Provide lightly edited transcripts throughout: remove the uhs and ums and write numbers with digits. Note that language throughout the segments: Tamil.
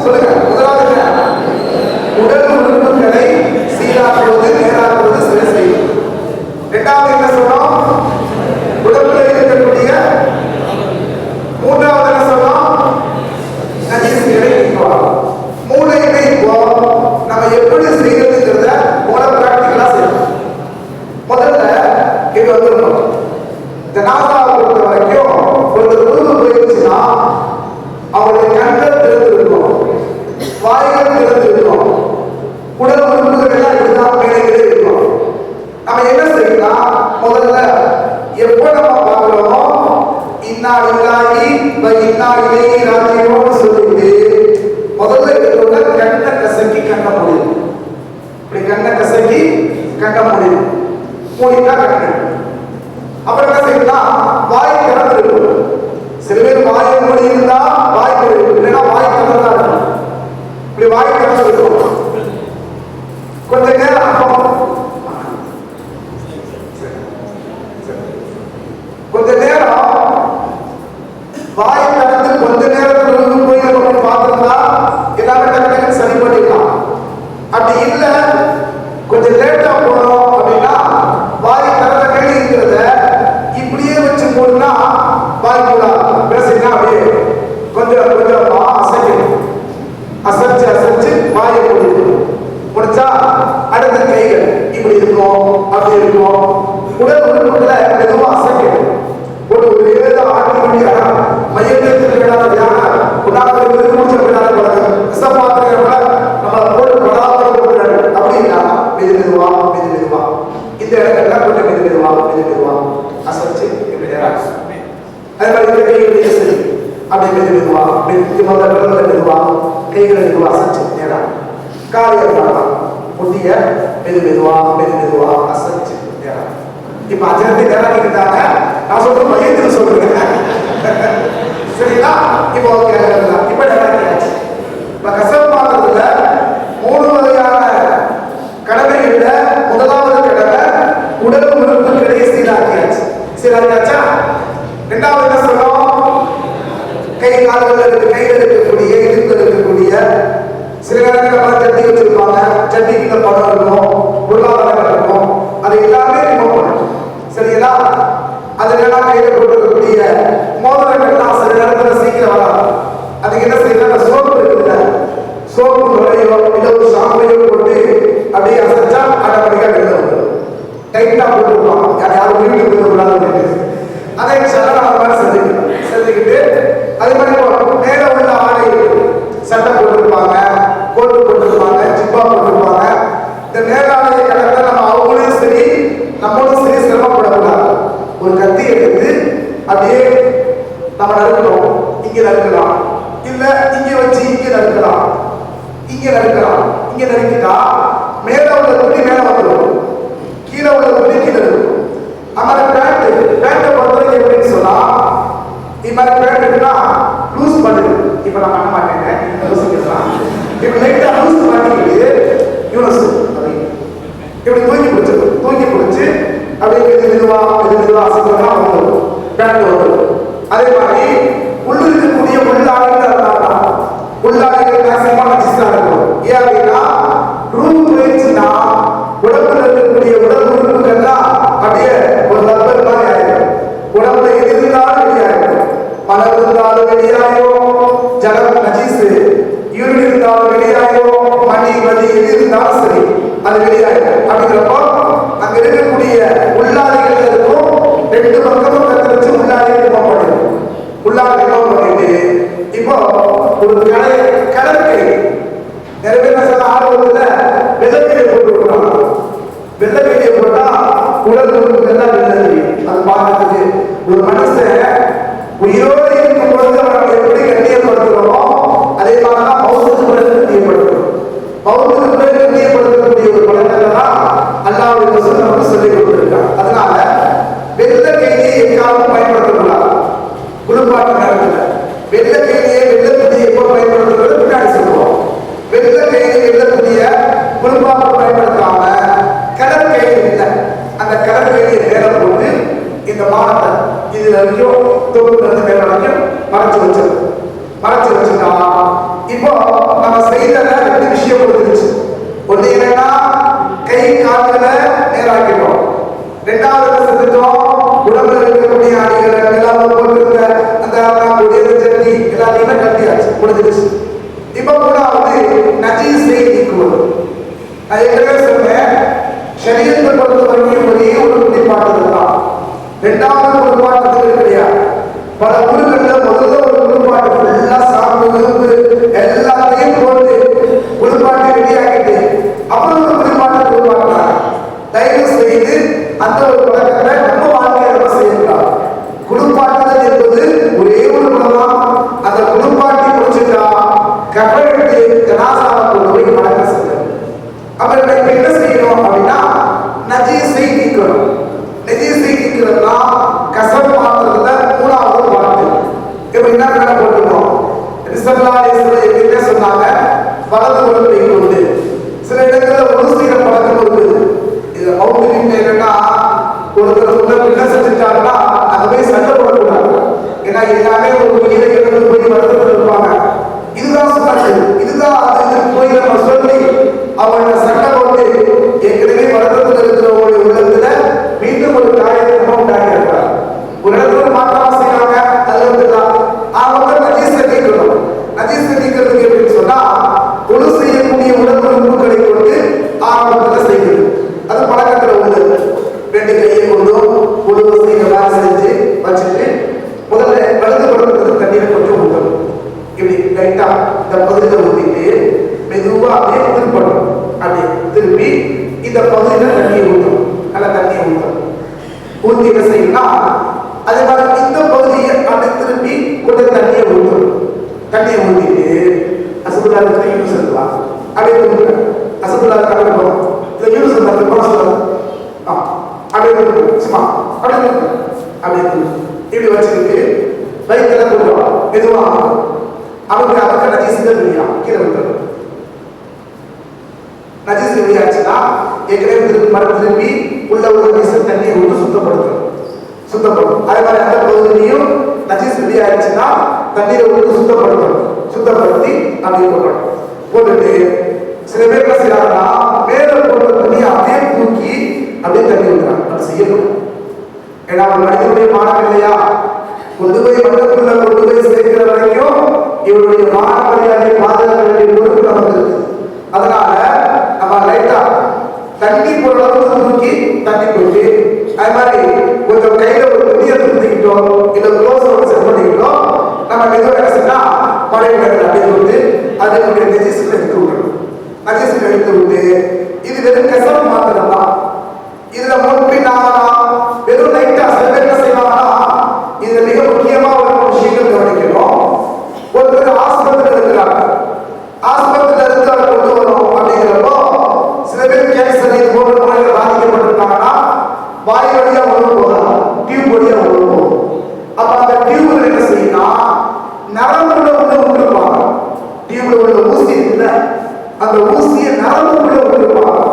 சொல்லுங்க. முதலாவது உடல் உறுப்புகளை சீராக்குவது, நேராக்குவது, சரி செய்வது. இரண்டாவது என்ன சொன்னோம்? உடம்புல இருக்கக்கூடிய மூன்றாவது என்ன சொன்னோம்? நஜீசுகளை நீக்குவாங்க. மூளையுமே இப்போ நம்ம எப்படி செய்யறதுங்கிறத மூல பிராக்டிகலா செய்யணும். முதல்ல இது வந்துருக்கோம். இந்த நாசாவை பொறுத்த வரைக்கும் ஒரு உருவு போயிடுச்சுன்னா அவருடைய கண்கள் திறந்திருக்கும், வாய்கள் திறந்திருக்கும், உடல் உறுப்புகள் எல்லாம் இப்படிதான் மேலே இருக்கும். நம்ம என்ன செய்யலாம்? முதல்ல எப்போ நம்ம பார்க்கிறோமோ இன்னா இல்லாஹி வ இன்னா இலைஹி ராஜிஊன் சொல்லிட்டு முதல்ல எடுத்தோட கண்ணை கசக்கி கண்ண முடியும். இப்படி கண்ணை கசக்கி கண்ண முடியும். மூடிட்டா கண்ணு. அப்புறம் என்ன செய்யலாம்? வாய் திறந்து இருக்கும். சில பேர் வாய் மூடி இருந்தா வாய் திறக்கும், இல்லைன்னா வாய் திறந்தா இருக்கும். இப்படி வாய் திறந்து இருக்கும். கொஞ்ச நேரம் வாய் திறந்து கொஞ்ச நேரத்துக்கு போய் நம்ம பார்த்துருந்தா எல்லாமே டக்குனு சரி பண்ணிடலாம். அப்படி இல்லை, கொஞ்சம் லேட்டா போறோம் அப்படின்னா வாய் திறந்த கேள்வி இருக்கிறத இப்படியே வச்சு போடுனா வாய் கூட பேசினா அப்படியே கொஞ்சம் கொஞ்சமா அசைக்கணும். அசைச்சு அசைச்சு வாயை முடிக்கணும். முடிச்சா அடுத்த கைகள் இப்படி இருக்கும், அப்படி இருக்கும். உடல் உறுப்புகளை மெதுவா அசைக்கணும். ஒரு ஏதோ ஆட்டி மையத்திற்கு நம்ம போட்டு படாமல் அப்படின்னா மெது மெதுவா மெது மெதுவா இந்த இடங்கள்லாம் கொஞ்சம் மெது மெதுவா மெது மெதுவா அசைச்சு இப்படி நேரம். அதே மாதிரி இந்த கைகளுடைய சரி அப்படி மெது மெதுவா மெதுவா கைகளை மெதுவா அசைச்சு நேரம். காலையை பண்ணலாம். முட்டிய மெது மெதுவா அசைச்சு நேரம். இப்ப அஜனத்தை நேராக்கிட்டாங்க. நான் சொல்ற மையத்தில் சொல்றேன். சரிங்களா? இப்போ இப்ப நேராக்கியாச்சு. இப்ப கசப்பு மாத்திரத்துல 3 வகையான கடமைகள்ல முதலாவது கடமை உடல் உறுப்புகளை சீராக்கியாச்சு. சீராக்கியாச்சா? இரண்டாவது என்ன சொல்றோம்? கை கால்கள் கைகள் இருக்கக்கூடிய இடுப்புகள் இருக்கக்கூடிய சில நேரங்களில் சட்டி வச்சிருப்பாங்க. சட்டிக்குள்ள பணம் இருக்கும், பொருளாதாரம் இருக்கும். அது எல்லாமே ரிமூவ் பண்ணணும். சரிங்களா? அதுக்கெல்லாம் கையில் போட்டிருக்கக்கூடிய மோதிரங்கள்லாம் சில நேரத்தில் சீக்கிரம் வராது. அதுக்கு என்ன செய்யலாம்? சோப்பு இருக்குல்ல, சோப்பு நுழையோ இல்லை ஒரு ஷாம்பையோ போட்டு அப்படியே அசைச்சா ஆட்டோமேட்டிக்காக வெளில வந்துடும். டைட்டாக போட்டுருப்பாங்க. யாரும் வீட்டுக்கு போயிடக்கூடாது. அதை சட்டம் அந்த மாதிரி செஞ்சுக்கிட்டு அதே மாதிரி மேலே உள்ள ஆடை சட்டை போட்டிருப்பாங்க, கோட்டு போட்டிருப்பாங்க, ஜிப்பா போட்டிருப்பாங்க. இந்த மேலாடைய கடத்தை நம்ம அவங்களையும் சரி நம்மளும் சரி சிரமப்படக்கூடாது. ஒரு கத்தி எடுத்து அப்படியே நம்ம நறுக்கிறோம். இங்கே நறுக்கலாம், இல்லை இங்கே வச்சு இங்கே நறுக்கலாம், இங்கே நறுக்கலாம். இங்கே நறுக்கிட்டா மேலே உள்ள துணி மேலே வந்துடும், கீழே உள்ள துணி கீழே இருக்கும். அந்த பேண்ட்டை பொறுத்தவரைக்கும் எப்படின்னு சொன்னா இது மாதிரி பேண்ட்டுனா லூஸ் பண்ணுது. இப்போ நான் பண்ண மாட்டேன், யோசிக்கலாம். இப்போ லைட்டாக லூஸ் பண்ணிக்கிட்டு யூனஸ் இப்படி தூக்கி பிடிச்சு அப்படியே மெதுவா அசைக்கிறதா வந்துடும், பேண்ட் வந்துடும். அதே மாதிரி உள்ளிருக்கக்கூடிய உள்ளாடைகள் மேக்சிமம் நச்சுதான் இருக்கும். ஏன் அப்படின்னா ரூம் போயிடுச்சுன்னா உடம்புல இருக்கக்கூடிய உடல் உறுப்புகள்லாம் அப்படியே ஒரு ரப்பர் மாதிரி ஆயிடும். உடம்புல எது இருந்தாலும் வெளியாயிடும். மலம் இருந்தாலும் வெளியாயிடும், ஜலம் நஜீசு யூரின் இருந்தாலும் வெளியாயிடும், மணி வலி எது இருந்தாலும் சரி அது வெளியாயிடும். அப்படிங்கிறப்போ அங்க இருக்கக்கூடிய உள்ளாடைகள் இருக்கும். 2 பக்கமும் கத்து வச்சு உள்ளாடைகள் ரிமூவ் பண்ணிடும். உள்ளாடை ரிமூவ் பண்ணிட்டு இப்போ ஒரு கடற்கை நிறைய பேர் ஆர்வத்துல வெள்ளக்கீரை போட்டு விடுறாங்க. வெள்ளக்கீரையை போட்டா உடல் உறுப்புகள்லாம் வெள்ள தெரியும். அது பார்க்கறதுக்கு ஒரு மனுஷன் உயிரோடு இருக்கும் பொழுது அவரை எப்படி கண்ணியப்படுத்துகிறோமோ அதே மாதிரிதான் பௌத்தத்துக்கு பிறகு கண்ணியப்படுத்துறோம். பௌத்தத்துக்கு பிறகு கண்ணியப்படுத்தக்கூடிய ஒரு பழக்கத்தை தான் அல்லாஹ்வுடைய ரசூல் நமக்கு சொல்லிக் கொடுத்திருக்காங்க. அதனால வெள்ளக்கீரையை எக்காலும் பயன்படுத்தக்கூடாது. குளிப்பாட்டு நேரத்தில் வெள்ளக்கீரையை வெள்ளத்துணியை எப்போ பயன்படுத்துறது பின்னாடி சொல்லுவோம். வெள்ளக்கீரையை வெள்ளத்துணிய குளிப்பாட்டு பயன்படுத்தாம கடற்கரை இல்லை, அந்த கடற்கரையை மேலே போட்டு இந்த மானத்தை இது வரைக்கும் தொகுப்பு மேல வரைக்கும் மறைச்சு வச்சிருக்கோம். மறைச்சு வச்சுட்டா இப்போ நம்ம செய்தத 2 விஷயம் கொடுத்துருச்சு. ஒண்ணு என்னன்னா கை கால்களை நேராக்கிட்டோம். 2வது என்ன செஞ்சுட்டோம்? உடம்புல இருக்கக்கூடிய அடிகளை எல்லாம் போட்டிருந்த அந்த கொடிய சட்னி எல்லாத்தையுமே கட்டியாச்சு, முடிஞ்சிருச்சு. இப்ப 3வது நஜீஸை நீக்குவது. நான் ஏற்கனவே சொன்னேன், ஷரியத்தை பொறுத்த வரைக்கும் ஒரே ஒரு குளிப்பாட்டுதல் தான். 2வது குளிப்பாட்டுதல் கிடையாது. பல ஊர்கள்ல முதல்ல ஒரு குளிப்பாட்டு ஃபுல்லா சாப்பிட்டு எல்லாத்தையும் போட்டு குளிப்பாட்டி ரெடியாகிட்டு அப்புறம் ஒரு குளிப்பாட்டுறாங்க. தயவு செய்து அந்த ஒரு பழக்கத்தை நம்ம வாழ்க்கையில செய்யலாம். குளிப்பாட்டுதல் என்பது ஒரே ஒரு குணம். அந்த குளிப்பாட்டி முடிச்சுட்டா கபடிட்டு ஜனாசாவை கொண்டு போய் மடக்க செய்யணும். அப்ப இப்ப என்ன செய்யணும் அப்படின்னா நஜீஸை நீக்கணும். நஜீஸை நீக்கிறதுனா கசப் மாத்திரத்துல 3வது பாட்டு. இப்ப என்ன பண்ண போட்டுருக்கோம்? என்ன சொன்னாங்க? வலது உடம்பை கொண்டு சில இடங்கள்ல ஒரு செய்யற பழக்கம் இருக்குது. இது மௌத்தின் என்னன்னா ஒருத்தர் என்ன செஞ்சுட்டாங்கன்னா அதை போய் சண்டை போடக்கூடாது. ஏன்னா எல்லாமே ஒரு உயிரை இழந்து போய் வருத்தப்பட்டு இருப்பாங்க. இதுதான் சொன்னாங்க. இதுதான் அது போய் நம்ம சொல்லி அவங்கள சண்டை போட்டு ஏற்கனவே வருத்தத்தில் இருக்கிறவங்களுடைய உள்ளத்துல மீண்டும் ஒரு காரியத்தை உண்டாகி இருக்கிறார். ஒரு இடத்துல மாற்றமா செய்யறாங்க. அது வந்துதான் அவங்க நஜீஸை நீக்கணும். நஜீஸை நீக்கிறதுக்கு எப்படின்னு சொன்னா ஒழு செய்யக்கூடிய உடல் உறுப்புகளை கொண்டு ஆரம்பத்துல செய்யுது. அது பழக்கத்துல உள்ளது. 2 கையை கொண்டும் ஒழுவு செய்யலாம் செஞ்சு வச்சுட்டு முதல்ல வலது படத்துக்கு தண்ணீரை கொஞ்சம் ஊற்றணும். இப்படி லைட்டா இந்த பகுதியில ஊற்றிட்டு மெதுவா அப்படியே திருப்பணும். அப்படியே திருப்பி இந்த பகுதியில தண்ணியை ஊற்றணும். நல்லா தண்ணியை ஊற்றணும். ஊற்றி என்ன செய்யணும்னா அதே மாதிரி இந்த பகுதியை அப்படி திருப்பி கொஞ்சம் தண்ணியை ஊற்றணும். தண்ணியை ஊற்றிட்டு அசதுல்லாவுக்கு யூஸ் இருக்கலாம். அப்படியே திரும்ப அசதுல்லாவுக்கு போகணும். இந்த யூஸ் சொல்லலாம். அப்படியே சும்மா அப்படியே அப்படியே இப்படி வச்சுக்கிட்டு வயிற்றுல கொஞ்சம் மெதுவா அவங்க அவங்க நஜீஸுகள் வெளியா கீழே விட்டுறோம். நஜீஸ் வெளியாச்சுன்னா ஏற்கனவே திருப்பி உள்ள ஒரு நஜீஸ் தண்ணியை விட்டு சுத்தப்படுத்தணும். அதே மாதிரி அந்த பகுதியிலையும் நஜீஸ் வெளியாச்சுன்னா தண்ணீரை விட்டு சுத்தப்படுத்தி அப்படியே போட்டுட்டு சில பேர் என்ன செய்யறாங்கன்னா மேல போட்ட தண்ணியை அப்படியே தூக்கி அப்படியே தண்ணி விடுறாங்க. அது செய்யணும். ஏன்னா ஒரு மனிதனுடைய மானம் இல்லையா? கொண்டு போய் மண்டபத்துக்குள்ள கொண்டு போய் சேர்க்கிற வரைக்கும் இவருடைய மான மரியாதை பாதுகாக்க வேண்டிய பொறுப்பு நமக்கு இருக்கு. அதனால நம்ம லைட்டா தண்ணி போடுற அளவுக்கு தூக்கி தண்ணி போட்டு அது மாதிரி கொஞ்சம் கையில ஒரு துணியை திருத்திக்கிட்டோம் இல்ல க்ளோஸோட செட் பண்ணிக்கிட்டோம். நம்ம மெதுவாக என்ன செய்யா பழைய அப்படியே விட்டு அதை நஜீஸுக்கு எடுத்து விடணும். நஜீஸுக்கு எடுத்து விட்டு இது வெறும் கசப்பு மாத்திரம் தான். இதுல முன்பின் வெறும் லைட்டா சில பேர் என்ன செய்வாங்கன்னா இதுல மிக முக்கியமா ஒரு விஷயங்கள் கவனிக்கணும். ஒருத்தர் ஆஸ்பத்திரியில் இருக்கிறாங்க. ஆஸ்பத்திரியில இருந்து அதை கொண்டு வரும் அப்படிங்கிறப்போ சில பேர் கேன்சர் இது போன்ற நோய்கள் பாதிக்கப்பட்டிருக்காங்கன்னா வாய் வழியா உணவு போகலாம், டியூப் வழியா உணவு போகும். அப்ப அந்த டியூப்ல என்ன செய்யணும்? நரம்புல உள்ள விட்டுருப்பாங்க. டியூப்ல உள்ள ஊசி இருக்குல்ல, அந்த ஊசியை நரம்புக்குள்ள விட்டுருப்பாங்க.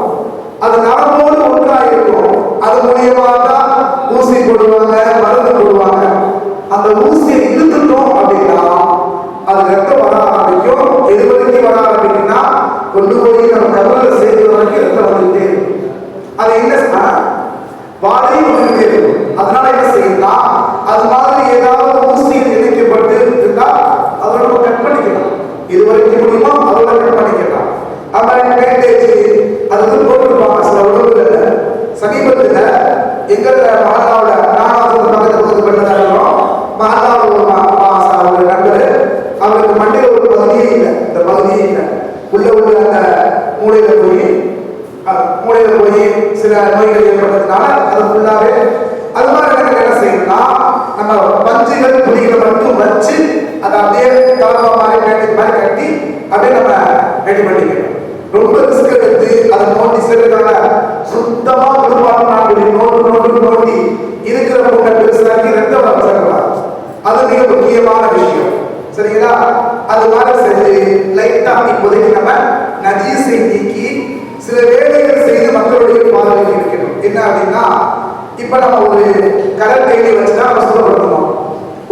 அது நரம்போடு ஒன்றாக இருக்கும். அது மூலியமா தான் ஊசி போடுவாங்க, மருந்து போடுவாங்க. அந்த ஊசியை இழுத்துட்டோம் அப்படின்னா அது ரத்தம் வர ஆரம்பிக்கும். எது வரைக்கும் வர ஆரம்பிக்குன்னா கொண்டு போய் நம்ம கவலை சேர்த்து வரைக்கும் ரத்தம் வந்துட்டே இருக்கும். அது என்ன வாழையும் வந்துட்டே இருக்கும். அதனால என்ன செய்யணும்னா அது மாதிரி ஏதாவது ஊசியில் இணைக்கப்பட்டு இருந்தா அதோட நம்ம கட் பண்ணிக்கலாம். இது வரைக்கும் முடியுமோ அதோட கட் பண்ணிக்கலாம். அது மாதிரி பேண்டேஜ் அது போட்டுருப்பாங்க சில உடம்புல. சமீபத்தில் எங்கள் மகாதாவோட நானாவது பக்கத்தில் பண்ணதாக இருக்கிறோம். மகாதாவோட ஒரு நண்பர் அவருக்கு மண்டையில் ஒரு பகுதியே இல்லை. இந்த பகுதியே இல்லை. உள்ள அந்த மூளையில போய் சில நோய்கள் ஏற்பட்டதுனால அது ஃபுல்லாவே அது மாதிரி என்ன செய்யணும்னா நம்ம பஞ்சுகள் துணிகளை மட்டும் வச்சு அதை அப்படியே கலப்பா மாதிரி பேண்டேஜ் மாதிரி கட்டி அப்படியே நம்ம ரெடி பண்ணிக்கணும். ரொம்ப ரிஸ்க் எடுத்து அதை நோண்டி சேர்க்கிறாங்க. சுத்தமா குடும்பம் நோண்டி இருக்கிற பொண்ணை பெருசாக்கி ரத்தம் வளர்க்கலாம். அது மிக முக்கியமான விஷயம். சரிங்களா? அது மாதிரி செஞ்சு லைட்டா இப்போதைக்கு நம்ம நஜீஸை நீக்கி சில வேலைகள் செய்து மக்களுடைய பார்வையில் இருக்கணும். என்ன அப்படின்னா இப்ப நம்ம ஒரு கடல் கைதியை வச்சுதான் நம்ம சுத்தப்படுத்தணும்.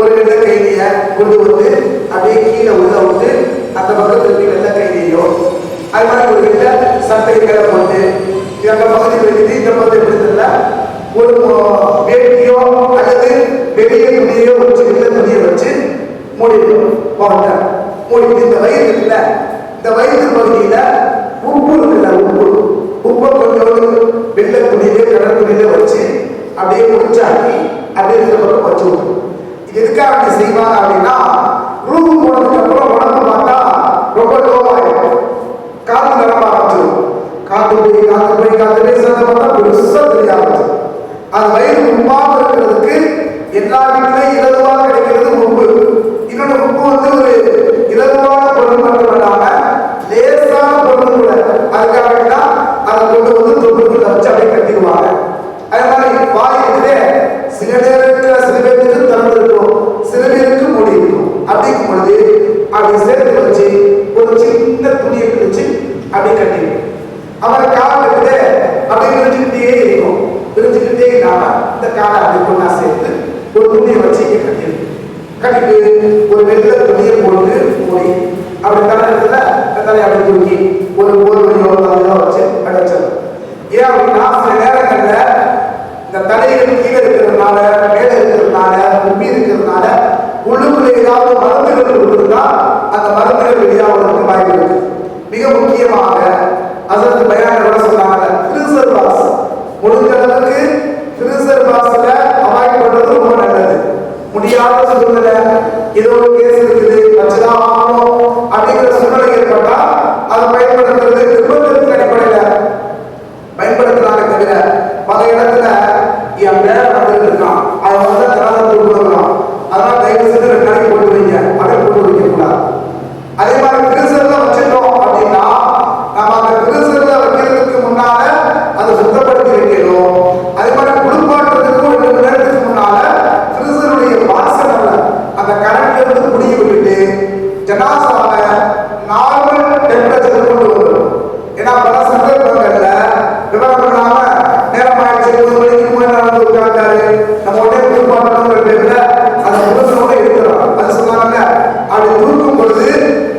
ஒரு வெள்ள கைதியை கொண்டு வந்து அப்படியே கீழே உள்ள விட்டு அந்த பக்கத்துக்கு வெள்ளை கையிலையோ அது மாதிரி ஒரு வெள்ளை சட்டை மேலே போட்டு அந்த பகுதி வெளியே இந்த பகுதி எடுத்துல ஒரு வேட்டியோ அல்லது வெளியே துணியோ வச்சு வெள்ளை துணியை வச்சு மூடிடும் முகத்தை மூடிட்டு இந்த வயிறு இருக்குல்ல இந்த வயிற்று பகுதியில உப்பு இருக்குல்ல உப்பை கொஞ்சோண்டு வெள்ளை துணியிலே கடல் துணியில வச்சு அப்படியே முடிச்சாக்கி அப்படியே இந்த பக்கம் வச்சு விடும். இது எதுக்காக அப்படி செய்வாங்க அப்படின்னா ரூம் போனதுக்கு அப்புறம் உடம்பு பார்த்தா ரொம்ப லோவாயிடும், காத்து நிரம்ப ஆரம்பிச்சிடும். காத்து போய் சேர்ந்த பார்த்தா பெருசா தெரிய ஆரம்பிச்சிடும். அது வயிறு உப்பாக இருக்கிறதுக்கு எல்லா வீட்டிலையும் இலகுவாக கிடைக்கிறது உப்பு. இன்னொன்று உப்பு வந்து ஒரு இலகுவான பொருள் மட்டுமல்லாம லேசான பொருள் கூட. அதுக்காக தான் அதை கொண்டு வந்து தொண்டுக்குள்ள வச்சு அப்படியே கட்டிடுவாங்க. அதே மாதிரி வாயிலே சில நேரத்தில் சில பேருக்கு திறந்திருக்கும், சில பேருக்கு மூடி இருக்கும். அப்படிங்கும் பொழுது அப்படி சேர்த்து வச்சு ஒரு சின்ன துணியை பிடிச்சு அப்படியே கட்டிடும். அவரை கால் இருக்குது அப்படி விரிஞ்சுக்கிட்டே இருக்கும். விரிஞ்சுக்கிட்டே இல்லாம இந்த காலை அப்படி கொண்டா சேர்த்து ஒரு துணியை வச்சு கட்டிட்டு ஒரு வெள்ளை துணியை போட்டு மூடி அப்படி தலையில தலையை அப்படி தூக்கி ஒரு போர்வையோ அதெல்லாம் வச்சு அடைச்சிடும். ஏன் அப்படின்னா சில நேரங்கள்ல இந்த தலைகள் கீழே இருக்கிறதுனால மேலே இருக்கிறதுனால உப்பி இருக்கிறதுனால உள்ளுக்குள்ள ஏதாவது மருந்துகள் கொடுத்துருந்தா அந்த மருந்துகள் வெளியாவதற்கு வாய்ப்பு இருக்கு. மிக முக்கியமாக அதற்கு பயானோட சொன்னாங்க ஃப்ரீசர் பாக்ஸ். முடிஞ்ச அளவுக்கு ஃப்ரீசர் பாக்ஸ்ல அவாய்ட் பண்றது ரொம்ப நல்லது. முடியாத சூழ்நிலை ஏதோ ஒரு கேஸ் இருக்குது வச்சுதான் ஆகணும் அப்படிங்கிற சூழ்நிலை ஏற்பட்டா அதை பயன்படுத்துறது நிர்பந்தத்தின் அடிப்படையில பயன்படுத்துறாங்க. தவிர பல இடத்துல என் பேர வந்துட்டு இருக்கான் அதை வந்து திறந்து கொடுக்கலாம், அதனால தயவு செய்து 2 நாளைக்கு போட்டு வைங்க அப்படின்னு போட்டு வைக்க கூடாது. அதே மாதிரி ஃப்ரீசர்ல வச்சிட்டோம் அப்படின்னா நம்ம அந்த ஃப்ரீசர்ல வைக்கிறதுக்கு முன்னால அதை சுத்தப்படுத்தி வைக்கணும். அதே மாதிரி குளிப்பாட்டுறதுக்கு 2 மணி நேரத்துக்கு முன்னால ஃப்ரீசருடைய வாசனை அந்த கரண்ட்ல இருந்து குடிய விட்டுட்டு ஜனாசாவை நார்மல் டெம்பரேச்சர் கொண்டு வரணும். ஏன்னா பல சந்தர்ப்பங்கள்ல விவரம் இல்லாம நேரம் ஆயிடுச்சு 3 மணிக்கு முன்னாடி உட்கார்ந்தாரு நம்ம உடனே குளிப்பாட்டணுங்கிற பேர்ல அந்த முகத்தோட இருக்கிறோம். அது சொன்னாங்கல்ல அப்படி தூக்கும் பொழுது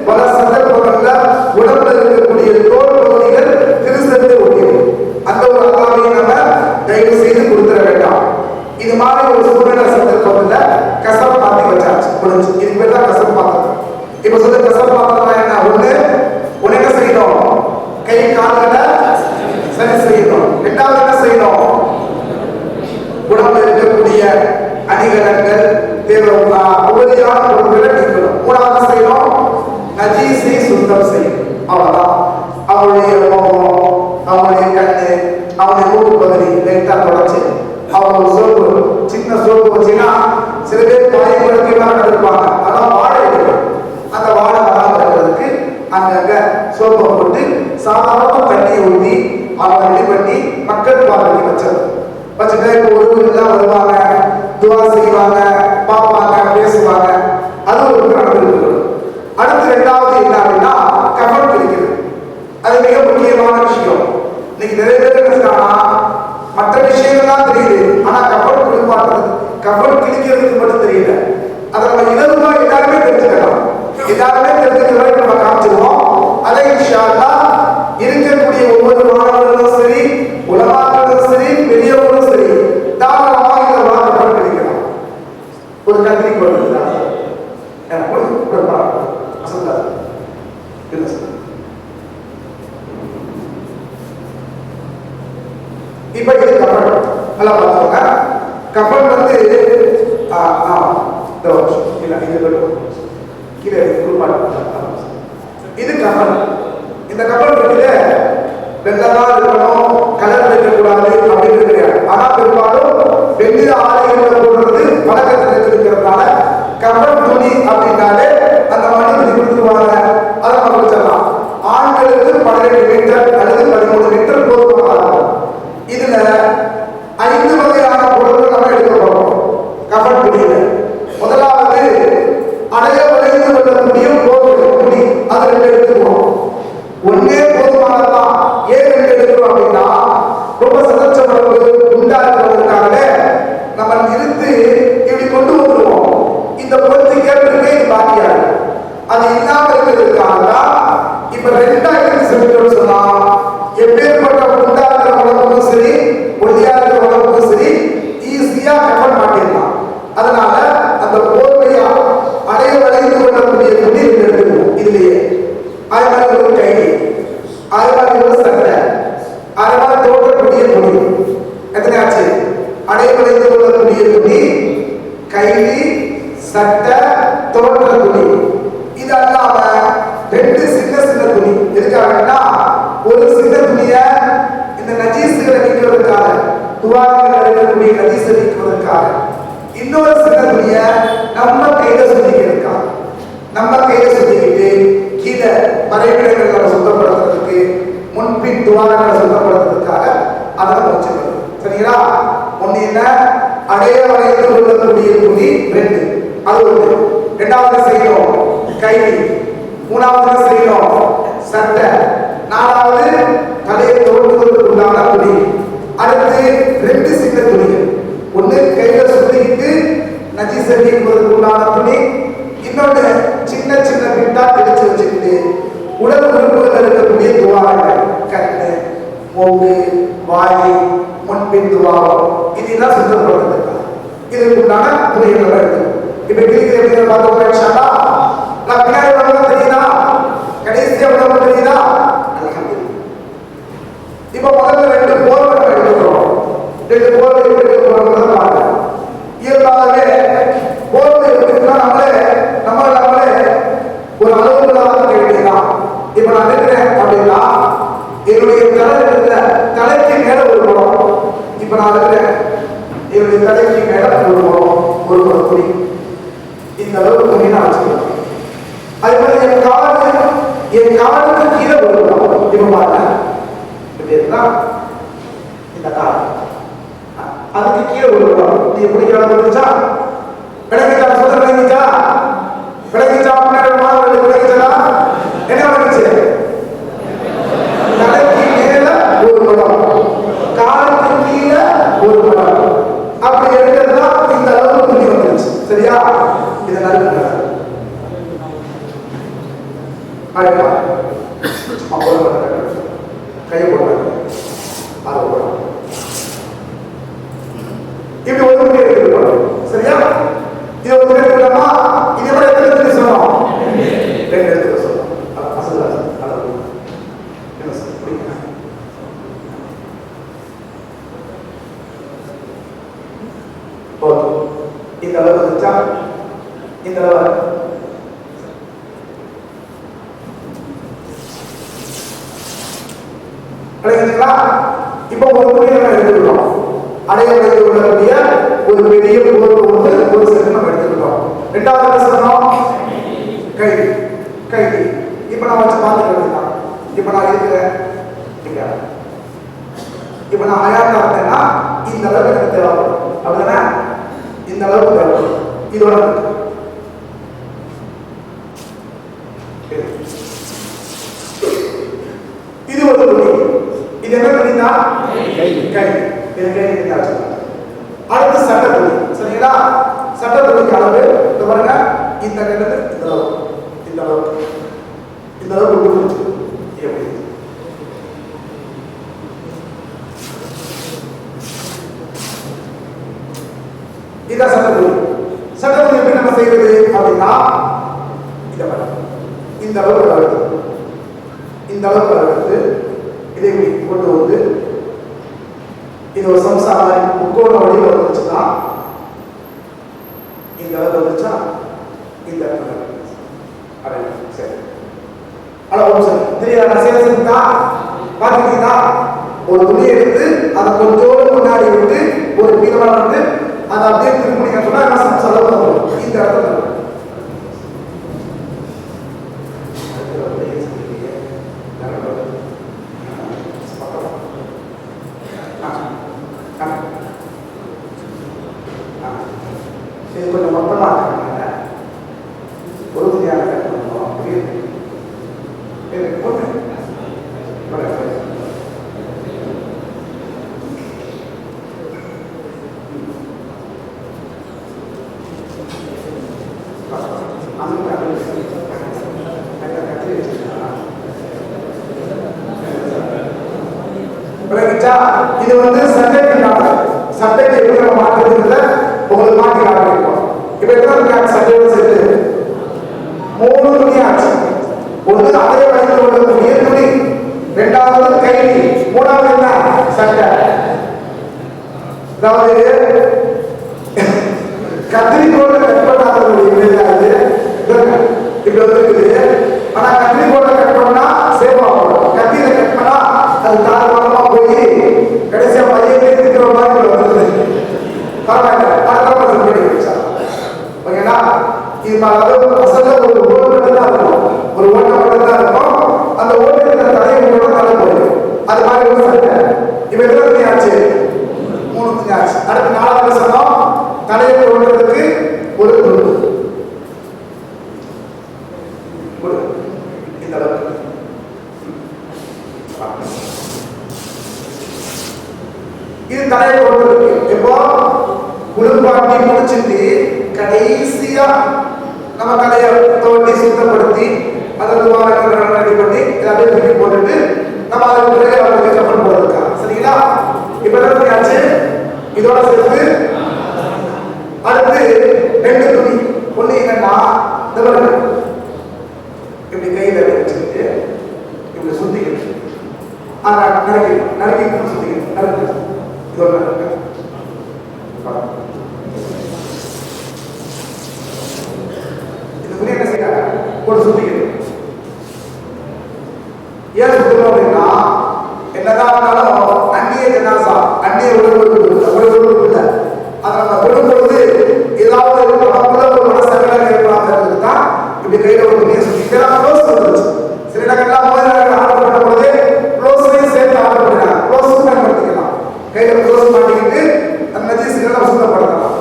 பல சந்தர்ப்பங்கள்ல உடம்புல இருக்கக்கூடிய தோல் பகுதிகள் திருசத்தை ஒட்டிடும். அந்த ஒரு அல்லாவையை நம்ம தயவு செய்து கொடுத்துட வேண்டாம். இது மாதிரி ஒரு சூழ்நிலை சந்தர்ப்பத்துல கசப்பு மாத்தி வச்சாச்சு முடிஞ்சு. இதுக்கு பேர் தான் கசப்பு பாத்திரம். இப்ப சொல்ல கசப்பு பாத்திரம் என்ன? ஒண்ணு என்ன செய்யணும்? கை கால்களை சரி செய்யணும். 2வது என்ன செய்யணும்? உடம்புல இருக்கக்கூடிய அணிகலன்கள் உபரியான பொருட்களை நீக்கணும். 3வது செய்யணும் நஜீஸை சுத்தம் செய்யணும். அவ்வளவுதான். அவருடைய முகம், அவருடைய கண்ணு, அவருடைய மூக்கு பகுதி லைட்டா தொடச்சு அவங்க சோப்பு சின்ன சோப்பு வச்சுன்னா சில பேர் பயன்படுத்தியெல்லாம் இருப்பாங்க. அதான் வாழை எடுக்கணும். அந்த வாழை வராமல் இருக்கிறதுக்கு அங்கங்க சோப்பை போட்டு சாதாரண தண்ணியை ஊற்றி அவங்க ரெடி பண்ணி மக்கள் பார்வைக்கு வச்சுட்டா இப்போ ஒருவர்கள்லாம் வருவாங்க, துவா செய்வாங்க, பார்ப்பாங்க, பேசுவாங்க. அது ஒரு நடந்திருக்கு. அடுத்து 2வது என்ன அப்படின்னா கஃபன் கிழிக்கிறது. அது மிக முக்கியமான விஷயம். இன்னைக்கு நிறைய பேர் என்ன மற்ற விஷயங்கள் தான் தெரியுது, ஆனா கஃபன் குளிப்பாட்டுறது கஃபன் கிழிக்கிறதுக்கு மட்டும் தெரியல. அதை நம்ம இலகுவா எல்லாருமே தெரிஞ்சுக்கலாம். எல்லாருமே தெரிஞ்சுக்கிற வரைக்கும் நம்ம காமிச்சிருவோம். அதை இன்ஷா அல்லாஹ் இருக்கக்கூடிய ஒவ்வொரு மாணவர்களும் சரி, உலமாக்களும் சரி, பெரியவர்களும் சரி தாராளமாக இந்த கஃபன் கிழிக்கலாம். ஒரு கத்திரி போடுறது இப்ப இது கஃபன். நல்லா பார்த்துக்கோங்க. கஃபன் வந்து இது கஃபன். இந்த கஃபன் இருக்குது வெள்ளதான் இருக்கணும், கலர் வைக்கக்கூடாது அப்படின்னு கிடையாது. ஆனா பெரும்பாலும் வெள்ளி ஆடைகளை போடுறது பழக்கத்தில் இருக்கிறதுனால கஃபன் துணி அப்படின்னாலே அந்த மணி துணி கொடுத்துருவாங்க. அதை நம்ம வச்சிடலாம். ஆண்களுக்கு 12 மீட்டர் அல்லது 13 மீட்டர் போதுமானதாக இருக்கும். இதுல 5 வகையான பொருட்கள் நம்ம எடுக்க போறோம் கஃபன் துணியில. முதலாவது அடைய விளைந்து கொள்ளக்கூடிய போதும் துணி, அது 2 எடுத்துக்குவோம். ஒன்னே போதுமானதான். ஏன் 2 எடுக்கிறோம் அப்படின்னா ரொம்ப சதச்சமரவு உண்டா இருக்கிறதுக்காக நம்ம நிறுத்து இப்படி கொண்டு வந்துருவோம். இந்த பொருத்து கேட்டிருக்கே இது பாக்கியாது. அது இல்லாம இருக்கிறதுக்காக ரெண்டாயிரத்தி செலுத்தோடு சொன்னா எப்பேற்பட்ட குண்டா இருக்கிற உடம்புக்கும் சரி ஒல்லியா இருக்கிற உடம்புக்கும் சரி ஈஸியா கன்வெர்ட் பண்ணிடலாம். அதனால அந்த போர்வையா அடைய வளைந்து கொள்ளக்கூடிய துணி எடுத்துக்கணும். இதுலயே ஆயிரம் ஒரு கைலி, ஆயிரம் ஒரு சட்டை, ஆயிரம் தோற்றக்கூடிய துணி. எத்தனை ஆச்சு? அடைய வளைந்து கொள்ளக்கூடிய துணி, கைலி, சட்டை, தோற்ற துணி. இது அல்லாம ரெண்டு சின்ன சின்ன துணி. எதுக்காகனா ஒரு சின்ன துணிய இந்த நஜீசுகளை நீக்குவதற்காக, துவாரங்கள் இருக்கக்கூடிய நஜீசை நீக்குவதற்காக, இன்னொரு சின்ன துணிய நம்ம கையில சுத்திக்கிறதுக்காக, நம்ம கையில சுத்திக்கிட்டு கீழே மறைவிடங்களை நம்ம சுத்தப்படுத்துறதுக்கு, முன்பின் துவாரங்களை சுத்தப்படுத்துறதுக்காக அதை நம்ம வச்சுக்கணும். சரிங்களா? ஒண்ணு என்ன? அடைய வளைந்து கொள்ளக்கூடிய துணி ரெண்டு, அது ஒண்ணு. ரெண்டாவது செய்யணும் கைலி, மூணாவது செய்யணும் சட்டை, நாலாவது தலையை தோற்றுவதற்கு உண்டான துணி. அடுத்து ரெண்டு சின்ன துணிகள், ஒண்ணு கையில சுத்திக்கிட்டு நஜீஸை நீக்குவதற்கு உண்டான துணி, இன்னொன்னு சின்ன சின்ன பிட்டா பிடிச்சு வச்சுக்கிட்டு உடல் உறுப்புகள் இருக்கக்கூடிய துவாரங்கள், கண்ணு, மூக்கு, வாய், முன்பின் துவாரம், இதெல்லாம் சுத்தப்படுத்துறதுக்காக இதுக்கு உண்டான துணிகளை எடுக்கணும். இப்ப கிளிக்கு எப்படி பார்த்தோம் இன்ஷால்லா. நான் பின்னாடி வரணும் தெரியுதா? கடைசியா வரணும் தெரியுதா? அல்ஹம்துலில்லாஹ். இப்ப முதல்ல ரெண்டு போர்வை எடுத்துக்கிறோம். ரெண்டு போர்வை எடுக்க போறோம்னு பாருங்க. இயல்பாகவே போர்வை எடுத்துக்கிட்டா நம்மளே ஒரு அளவுகளாக வேண்டியதான். இப்ப நான் இருக்கிறேன் அப்படின்னா என்னுடைய தலைக்கு மேல ஒரு குடம். இப்ப நான் இருக்கிறேன், என்னுடைய தலைக்கு மேல ஒரு குடம், ஒரு துணி. இந்த அளவுக்கு துணி நான் வச்சுக்கலாம். அது போல என் காலுக்கு கீழே ஒரு குடம். இப்ப பாருங்க, இப்படி இருந்தா இந்த கால், அதுக்கு கீழே ஒரு குடம். நீ பிடிக்கிற வந்துச்சா? விளக்கிச்சா? சொல்ல விளக்கிச்சா? விளக்கிச்சா? விளக்கிச்சா? என்ன விளக்கிச்சு? தலைக்கு மேல ஒரு குடம், காலுக்கு கீழே ஒரு குடம். அப்படி எடுக்கிறதா இந்த அளவுக்கு துணி வந்துருச்சு. சரியா? இதை நறுக்கு அழகா கையை போடுறாங்க, அதை போடுறாங்க. இப்படி ஒரு துணி எடுத்துக்கணும். சரியா? இது ஒரு துணி எடுத்துக்கலாமா? இதை விட எத்தனை துணி சொன்னோம்? ரெண்டு எடுத்துக்க சொன்னோம். என்ன சார் புரியுங்க? இந்த அளவு வந்துச்சா? இந்த அளவு அடைஞ்சுங்களா? இப்ப ஒரு துணியை நம்ம எடுத்துக்கிறோம். அடைய வைத்து கொள்ளக்கூடிய ஒரு பெரிய போர்வை வந்து ஒரு செட்டு நம்ம எடுத்துக்கிட்டோம். ரெண்டாவது என்ன சொன்னோம்? கைதி. கைதி இப்ப நான் வச்சு பார்த்துக்கிட்டு தான். இப்ப நான் இருக்கிறேன், இப்ப நான் அயாத்தா இருந்தேன்னா இந்த அளவுக்கு எனக்கு தேவைப்படும். அப்படிதானே? இந்த அளவுக்கு தேவைப்படும். இதோட இது ஒரு துணி. இது என்ன துணினா? அடுத்து சட்ட துணி. சரிங்களா? சட்ட துணிக்கு அளவு பாருங்க, இந்த கட்டத்து இந்த அளவு, இந்த அளவு, இந்த அளவு எப்படி? இதான் சட்ட துணி. சட்ட துணி எப்படி நம்ம செய்வது அப்படின்னா, இதை பாருங்க, இந்த அளவுக்கு அளவு, இந்த அளவுக்கு அளவு இதை கொண்டு வந்து இது ஒரு சம்சா மாதிரி முக்கோண வடிவில் வந்துச்சுன்னா இந்த அளவு வந்துச்சா? இந்த சரி அளவு சரி தெரியாத சேர்த்துட்டா பார்த்துக்கிட்டீங்கன்னா ஒரு துணி எடுத்து அதை கொஞ்சோடு முன்னாடி விட்டு ஒரு மீதமான வந்து அதை அப்படியே திருப்பி சொன்னா சம்சா அளவு வரும். இந்த இடத்துல கொஞ்சம் மொத்தமா இருக்காங்க. ஒரு துணியாக சரிங்களா? இது சட்டைக்கு சட்டைக்கு எப்படி நம்ம மாற்றுறதுல உங்களுக்கு மாற்றி காட்டிருக்கோம். இப்ப எத்தனை சட்டையோட சேர்த்து 3 துணி ஆச்சு. ஒன்று அதே வயதில் உள்ளக்கூடிய துணி, இரண்டாவது கைலி, மூணாவது என்ன சட்டை. அதாவது கத்திரிக்கோள கட் பண்ணாதவங்க இப்ப இருக்குது. ஆனா கத்திரிக்கோள கட் பண்ணா சேவ் ஆகும். கத்தியில கட் பண்ணா அது தாராளமா போய் கடைசியா பையன் இருக்கிற மாதிரி வருது. பரவாயில்ல, அடுத்த சொல்லி ஓகேங்களா? இது அசல்ல ஒரு ஓட்டு தான் இருக்கும், ஒரு ஓட்டை மட்டும் தான் இருக்கும். அந்த ஓட்டுக்கு தலையை கூட தலை போயிடும். அது மாதிரி ஒரு சட்டை. இப்ப எத்தனை துணி ஆச்சு? 3 துணி ஆச்சு. அடுத்து 4வது சொன்னோம், தலையை போடுறதுக்கு ஒரு துணி. இந்த அளவுக்கு இது தலையை போடுறதுக்கு. எப்போ குளிர்பாட்டி முடிச்சுட்டு கடைசியா நம்ம தலையை தோண்டி சுத்தப்படுத்தி அதை ரெடி பண்ணி அப்படியே தூக்கி போட்டுட்டு நம்ம அதுக்கு அவங்களுக்கு கப்பல் போடுறதுக்கா. சரிங்களா? இப்ப என்ன ஆச்சு? இதோட சேர்த்து அடுத்து 2 துணி. ஒண்ணு என்னன்னா இப்படி கையில வச்சுட்டு இப்படி சுத்திக்கிட்டு நறுக்கி சுத்திக்கிட்டு நறுக்கு. இதோட என்ன செய்யறாங்க? போட்டு சுத்திக்கிட்டு. ஏன் சுத்தணும் அப்படின்னா, என்னதான் இருந்தாலும் அந்நிய ஜனாசா, அந்நிய உடம்பு இல்லை. அதை நம்ம விடும்பொழுது ஏதாவது நமக்குள்ள ஒரு மனசங்கடம் ஏற்படாததுக்கு தான் இப்படி கையில ஒரு துணியை சுத்திக்கலாம். க்ளோஸ் வந்துருச்சு. சில இடங்கள்லாம் ஆர்டர் பண்ணும் பொழுது க்ளோஸ்லையும் சேர்த்து ஆர்டர் பண்ணிக்கலாம். க்ளோஸும் பயன்படுத்திக்கலாம். கையில க்ளோஸ் மாட்டிக்கிட்டு அந்த நஜீஸ்களை சுத்தப்படுத்தலாம்.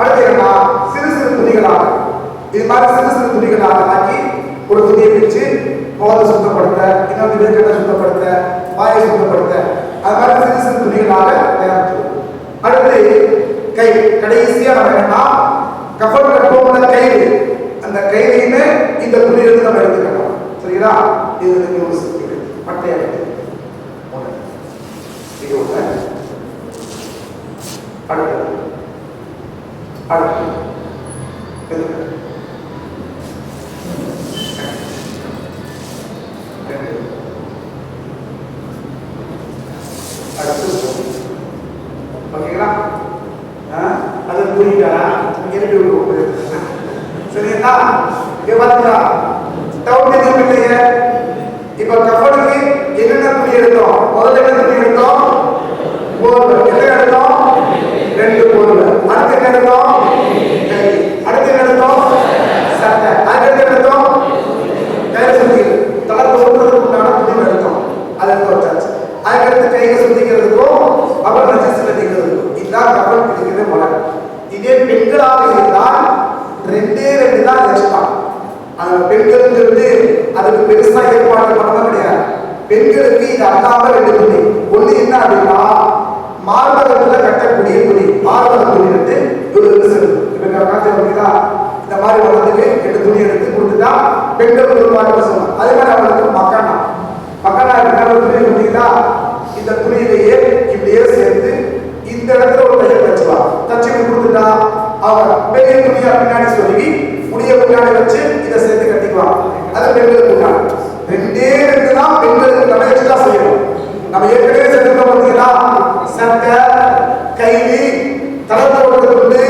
அடுத்து என்னன்னா, சிறு சிறு துணிகளாக இது மாதிரி சிறு சிறு துணிகளாக ஆக்கி ஒரு துணியை பிரிச்சு முகத்தை சுத்தப்படுத்த, இன்னொரு துணியை சுத்தப்படுத்த, வாயை சுத்தப்படுத்த, அது மாதிரி சிறு சிறு துணிகளாக தயாரிச்சு. அடுத்து கை. கடைசியா நம்ம என்னன்னா, கஃபன் கட்டுவோம்ல கைது, அந்த கைதையுமே இந்த துணியிலிருந்து நம்ம எடுத்துக்கலாம். சரிங்களா? இது ஒரு பட்டையா இது ஒண்ணு. அடுத்து ஓகேங்களா? அதை புரியுதா? சரிங்களா? பாத்தீங்களா? டவுட் எதுவும் இல்லையே. இப்ப கஃபனுக்கு என்னென்ன துணி எடுத்தோம்? முதல்ல என்ன துணி எடுத்தோம்? போர்வல். என்ன எடுத்தோம்? 2 போர்வல். அடுத்து என்ன எடுத்தோம்? அடுத்து என்ன எடுத்தோம்? சட்டை. அடுத்து என்ன எடுத்தோம்? கையில சுத்தி தலை தோன்றதுக்கு உண்டான துணி எடுத்தோம். அதை எடுத்து வச்சாச்சு. அதுக்கடுத்து கையை சுத்திக்கிறதுக்கும் அப்புறம் நஜீஸ் கட்டிக்கிறதுக்கும் இதுதான் கஃபன் பிடிக்கிற முறை. இதே பெண்களாக இருந்தால் 2 தான் எக்ஸ்ட்ரா. அந்த பெண்களுக்கு அதுக்கு பெருசா ஏற்பாடு பண்ண கிடையாது. பெண்களுக்கு இது அல்லாம 2 துணி. ஒண்ணு என்ன அப்படின்னா, மார்பகத்துல கட்டக்கூடிய துணி. மார்பக துணி இந்த மாதிரி வளர்ந்துக்கு 2 துணி எடுத்து கொடுத்துட்டா பெண்களுக்கு ஒரு மாதிரி சொல்லுவாங்க. அதே மாதிரி அவங்களுக்கு மக்கனா துணி கொடுத்தீங்கன்னா இந்த துணியிலேயே இப்படியே சேர்த்து இந்த இடத்துல ஒரு தையல் வச்சுவா. தச்சுட்டு கொடுத்துட்டா அவங்க பெரிய துணியா பின்னாடி சொல்லி முடிய முன்னாடி வச்சு இதை சேர்த்து கட்டிக்குவாங்க. அது பெண்களுக்கு உண்டான 2 தான் பெண்களுக்கு நம்ம எக்ஸ்ட்ரா செய்யணும். நம்ம ஏற்கனவே செஞ்சிருக்கோம் பார்த்தீங்களா, சட்டை, கைலி, தளத்தை கொடுத்து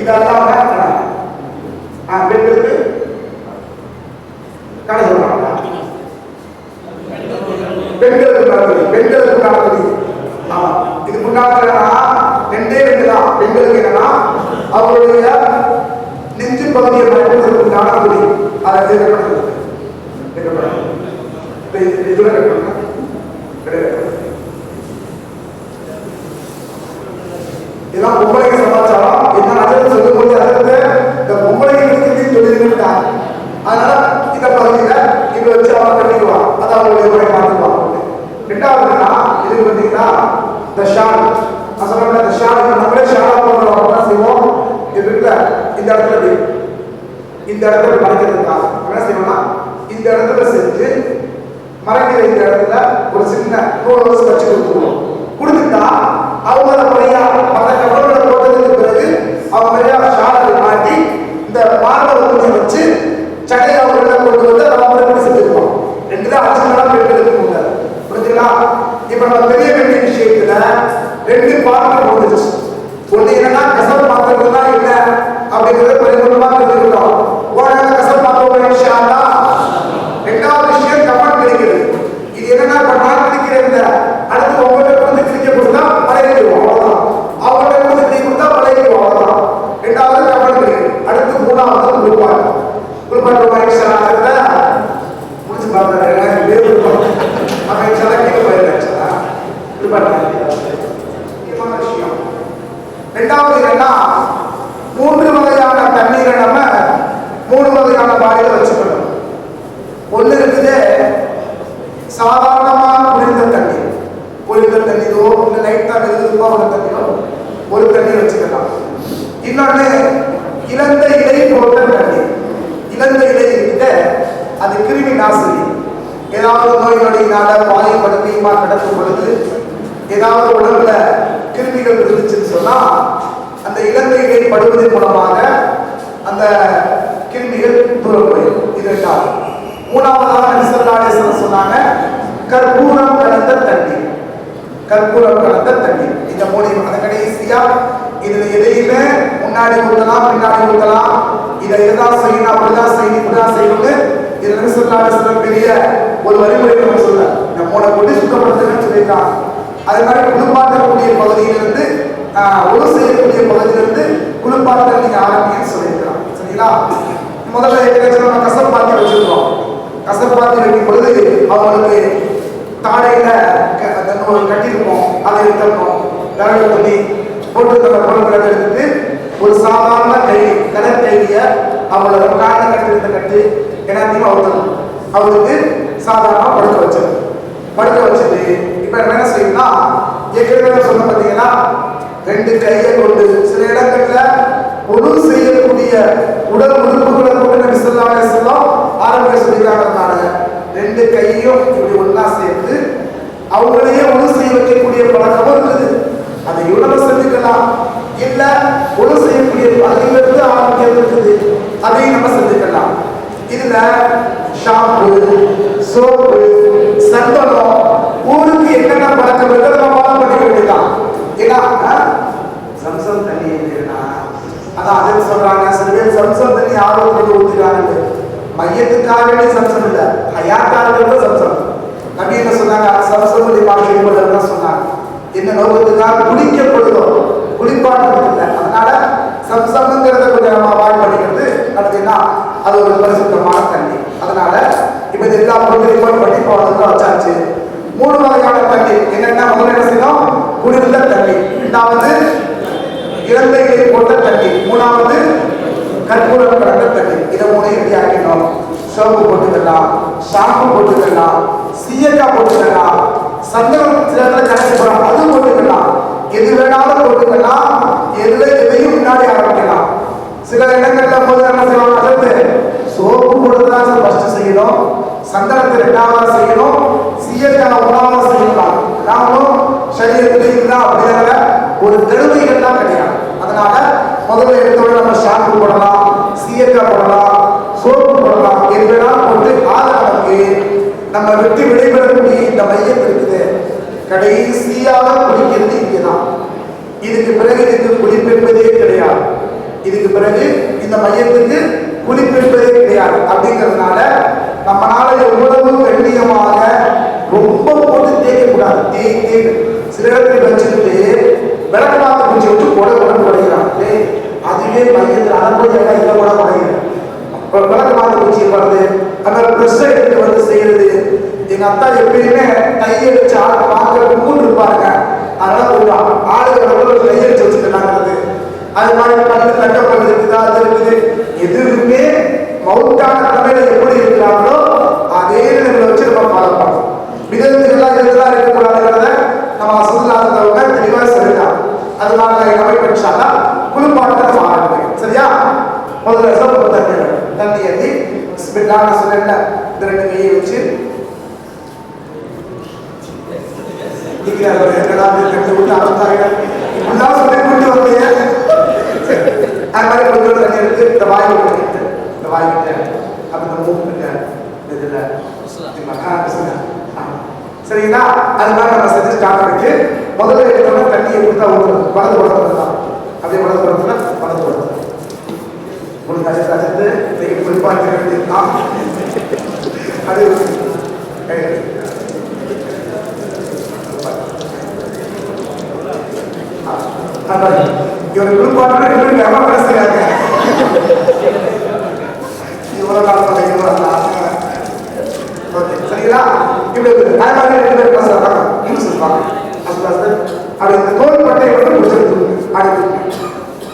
இதெல்லாம் பெண்களுக்கு கடை சொல்றாங்க. பெண்களுக்கு நடக்குது. ஆமா, இது முன்னாடி 2 தான். பெண்களுக்கு என்னன்னா, அவருடைய நெஞ்சு பகுதியை மறைப்பதற்கு நடக்குது. அதை இதுல இதெல்லாம் பொம்பளைக்கு சமாச்சாரம். என்ன அதில் சொல்லும் போது அதில் இந்த பொம்பளைக்கு சொல்லியிருக்காங்க. அதனால இந்த பகுதியில இப்படி வச்சு அவங்க கட்டிக்குவான். அது அவங்களுடைய முறை மாற்றுவாங்க. 2வதுன்னா இதுக்கு பார்த்தீங்கன்னா இந்த ஷால். அசலான இந்த ஷால் நம்மளே ஷாலா போடுறோம். என்ன செய்வோம்? இது இருக்குல்ல, இந்த இடத்துல இந்த இடத்துல மறைக்கிறதுக்காக என்ன செய்வோம்னா, இந்த இடத்துல செஞ்சு மறைக்கிற இந்த இடத்துல ஒரு சின்ன ரோஸ் வச்சு கொடுத்துருவோம். புரியுதுங்களா? இப்ப நம்ம தெரிய வேண்டிய விஷயத்துல ரெண்டு பார்ட் போடுச்சு. ஒண்ணு என்னன்னா கசப் மாத்திரம்னா என்ன அப்படிங்கறத பரிபூர்ணமா தெரிஞ்சுக்கிட்டோம். உடனே கசப் மாத்திரம் இன்ஷா அல்லாஹ். ரெண்டாவது விஷயம் கமெண்ட் கிடைக்கிறது. இது என்னன்னா இப்ப நான் கிடைக்கிறேன், அடுத்து உங்கள்கிட்ட வந்து கிளிக்க கொடுத்தா பழகிடுவோம், அவ்வளவுதான். அவங்கள்ட்ட வந்து கிளிக்க கொடுத்தா பழகிடுவோம், அவ்வளவுதான். ரெண்டாவது கமெண்ட் கிடைக்கிறது. அடுத்து மூணாவது குரூப்பாடு இன்ஷா அல்லாஹ் முடிச்சு பாருங்க. நம்ம இன்ஷா அல்லாஹ் கேட்க போயிருக்கா முக்கியமான விஷயம். ரெண்டாவது என்னன்னா மூன்று வகையான தண்ணீரை நம்ம மூணு வகையான பாடியில வச்சுக்கணும். ஒண்ணு இருக்குது சாதாரணமா குளிர்ந்த தண்ணீர், குளிர்ந்த தண்ணீரோ இல்லை லைட்டா வெதுவெதுப்பா உள்ள தண்ணீரோ ஒரு தண்ணீர் வச்சுக்கலாம். இன்னொன்னு இழந்த இலை போட்ட தண்ணீர். இழந்த இலை இருக்குது, அது கிருமி நாசினி. ஏதாவது நோய் நொடியினால வாயுப்படுத்தியுமா கிடக்கும் பொழுது ஏதாவது உடம்புல கிருமிகள் இருந்துச்சுன்னு சொன்னா அந்த இழந்த இலை படுவதன் மூலமாக அந்த கிருமிகள் தூரம் போயிடும். இது ரெண்டாவது. மூணாவதாக நபிசல்லாஹு சொன்னாங்க கற்பூரம் கலந்த தண்ணீர். கற்பூரம் கலந்த தண்ணீர். இந்த மூணையும் அந்த கடைசியா இதுல எதையுமே முன்னாடி ஊற்றலாம் பின்னாடி ஊற்றலாம், இதை இதுதான் செய்யணும் அப்படிதான் செய்யணும் இப்படிதான் செய்யணும்னு இது நபிசல்லாஹு பெரிய ஒரு வழிமுறை நம்ம சொல்ல இந்த மூணை கொண்டு சுத்தப்படுத்துன்னு சொல்லியிருக்காங்க. அது மாதிரி குளிப்பாட்டக்கூடிய பகுதியிலிருந்து ஒரு செய்யக்கூடிய பகுதியிலிருந்து குளிப்பாட்டல் நீங்க ஆரம்பின்னு சொல்லியிருக்கலாம். சரிங்களா? முதல்ல நம்ம கசப்பாத்தி வச்சிருக்கோம். கசப்பாத்தி வைக்கும் பொழுது அவங்களுக்கு தாடையில கட்டிருப்போம், அதை எடுத்துடணும். விரல் பண்ணி போட்டு தந்த பொருட்களை எடுத்துட்டு ஒரு சாதாரண கை கலர் கைய அவங்களோட காலை கட்டிருந்த கட்டு எல்லாத்தையும் அவுத்தணும். அவருக்கு சாதாரணமா படுக்க வச்சிடணும். படுக்க வச்சுட்டு இப்ப என்ன செய்யணும்னா ஏற்கனவே சொன்ன பார்த்தீங்கன்னா ரெண்டு கையை கொண்டு சில இடங்கள்ல உடல் செய்யக்கூடிய உடல் உறுப்புகளை கொண்டு நபி ஸல்லல்லாஹு அலைஹி வஸல்லம் ஆரம்பிக்க சொல்லியிருக்காங்கனால ரெண்டு கையும் இப்படி ஒண்ணா சேர்த்து அவங்களையே உடல் செய்ய வைக்கக்கூடிய பழக்கமும் இருக்குது. அதை உடலை செஞ்சுக்கலாம், இல்ல உடல் செய்யக்கூடிய அதிலிருந்து ஆரம்பிக்கிறது இருக்குது, அதையும் நம்ம செஞ்சுக்கலாம். இதுல ஷாம்பு, சோப்பு, சந்தனம், ஊருக்கு என்னென்ன பழக்கம் இருக்கிறத நம்ம ஃபாலோ பண்ணிக்க வேண்டியதான். ஏன்னா சம்சம் தண்ணி இருக்குன்னா அதான் அதை சொல்றாங்க. சில பேர் சம்சம் தண்ணி ஆர்வத்தோடு ஊற்றுறாங்க. மையத்துக்காக வேண்டிய சம்சம் இல்லை, ஹயாத்தாக சம்சம். நபி என்ன சொன்னாங்க? சம்சம் தான் சொன்னாங்க. என்ன நோக்கத்துக்காக குளிக்கப்படுதோ குளிப்பாட்டம் இல்லை. அதனால சம்சம்ங்கிறத கொஞ்சம் நம்ம அவாய்ட் பண்ணிக்கிறது நடத்தினா அது ஒரு பரிசுத்தமான தண்ணி. அதனால இப்ப இது எல்லா பொருட்களையும் பண்ணி பவுடர் வச்சாச்சு. மூணு வகையான தண்ணி என்னென்ன? முதல்ல என்ன செய்யணும்? குளிர்ந்த தண்ணி. இரண்டாவது இழந்த இலை போட்ட தண்ணி. மூணாவது கற்பூரம் கலந்த தண்ணி. இதை மூணையும் ரெடி ஆக்கிடணும். சோப்பு போட்டுக்கலாம், ஷாம்பு போட்டுக்கலாம், சீயக்காய் போட்டுக்கலாம், சந்தனம் சில இடத்துல கலந்து போறோம் அது போட்டுக்கலாம். எது வேணாலும் போட்டுக்கலாம், எதுல எதையும் முன்னாடி ஆரம்பிக்கலாம். சில இடங்கள்ல போது என்ன செய்வாங்க? அடுத்து சோப்பு போட்டுதான் ஃபர்ஸ்ட் செய்யணும், சந்தனத்தை ரெண்டாவது செய்யணும், சீயக்காய் மூணாவது செய்யலாம். நாமளும் சரீரத்தில் இருந்தா அப்படிங்கிற ஒரு தெளிவுகள்லாம் கிடையாது. அதனால முதல்ல எடுத்தோட நம்ம ஷாம்பு போடலாம், சீயக்காய் போடலாம், சோப்பு போடலாம், எது வேணாலும் போட்டு ஆதரவுக்கு நம்ம வெட்டி விடைபெறக்கூடிய இந்த மையம் இருக்குது. கடைசியாக குளிக்கிறது இங்கேதான். இதுக்கு பிறகு இதுக்கு குளிப்பென்பதே கிடையாது. இதுக்கு பிறகு இந்த மையத்துக்கு குளிப்பென்பதே கிடையாது. அப்படிங்கிறதுனால நம்மளால எவ்வளவு கண்ணியமாக ரொம்ப போட்டு தேய்க்கக்கூடாது. தேய்த்து சில இடத்துல வச்சுக்கிட்டு விளக்கமாத்த பூச்சி வச்சு உடம்பு உடைக்கிறாங்க. அதுவே மையத்தில் அனுப்பி இதை கூட உடைக்கிறேன். விளக்கமாத்த பூச்சி வருது, அந்த ப்ரெஷ் எடுத்துட்டு வந்து செய்யறது. எங்க அத்தா எப்பயுமே கையை வச்சு ஆளை பார்க்க கும்பிட்டு இருப்பாருங்க. அதனால சொல்லுவாங்க ஆளுகள் கையை வச்சு வச்சுக்கிறாங்கிறது. அது மாதிரி பல்லு தட்டப்பல் இருக்குதா, அது இருக்குது. எதுவுமே மவுத்தான தலைமையில எப்படி இருக்கிறாங்களோ அதே நிலையில வச்சு நம்ம ஃபாலோ பண்ணணும். விதத்துக்கெல்லாம் இதெல்லாம் இருக்கக்கூடாதுங்கிறத நம்ம சுதந்திரத்தவங்க தெளிவாக சொல்லிட்டாங்க. அதனால அமைப்பு குளிப்பாட்டத்தை நம்ம ஆரம்பிக்கும். சரியா? முதல்ல சோப்பு தண்ணி ஏற்றி பிஸ்மில்லாஹ் சொல்ல இந்த ரெண்டு கையை வச்சு கட்டு விட்டு அறுத்தாங்க சொல்லி கொண்டு வந்தீங்க. அது மாதிரி கொஞ்சம் தண்ணி எடுத்து இந்த வாய் விட்டு இந்த வாய் விட்டு அப்ப இந்த மூக்கு இதுல சரிங்களா? அது மாதிரி நம்ம செஞ்சு ஸ்டார்ட் பண்ணிட்டு முதல்ல எடுத்தோம்னா தண்ணியை எப்படி தான் ஊற்றுறது, வலது படத்துல தான் அப்படியே வலது படத்துல வலது படத்துல உங்களுக்கு அஜித்து நீங்கள் குறிப்பாக வேண்டியதுதான். அது இவர் குறிப்பாக எவ்வளோ செய்யாங்க இவ்வளோ நாள் ஓகே சரிங்களா? இப்படி அதே மாதிரி 2 பேர் கிளாஸ் இருக்காங்க, இன்னும் சொல்லுவாங்க அப்படி இந்த தோல் பட்டையை மட்டும் முடிச்சிருக்கு, அப்படி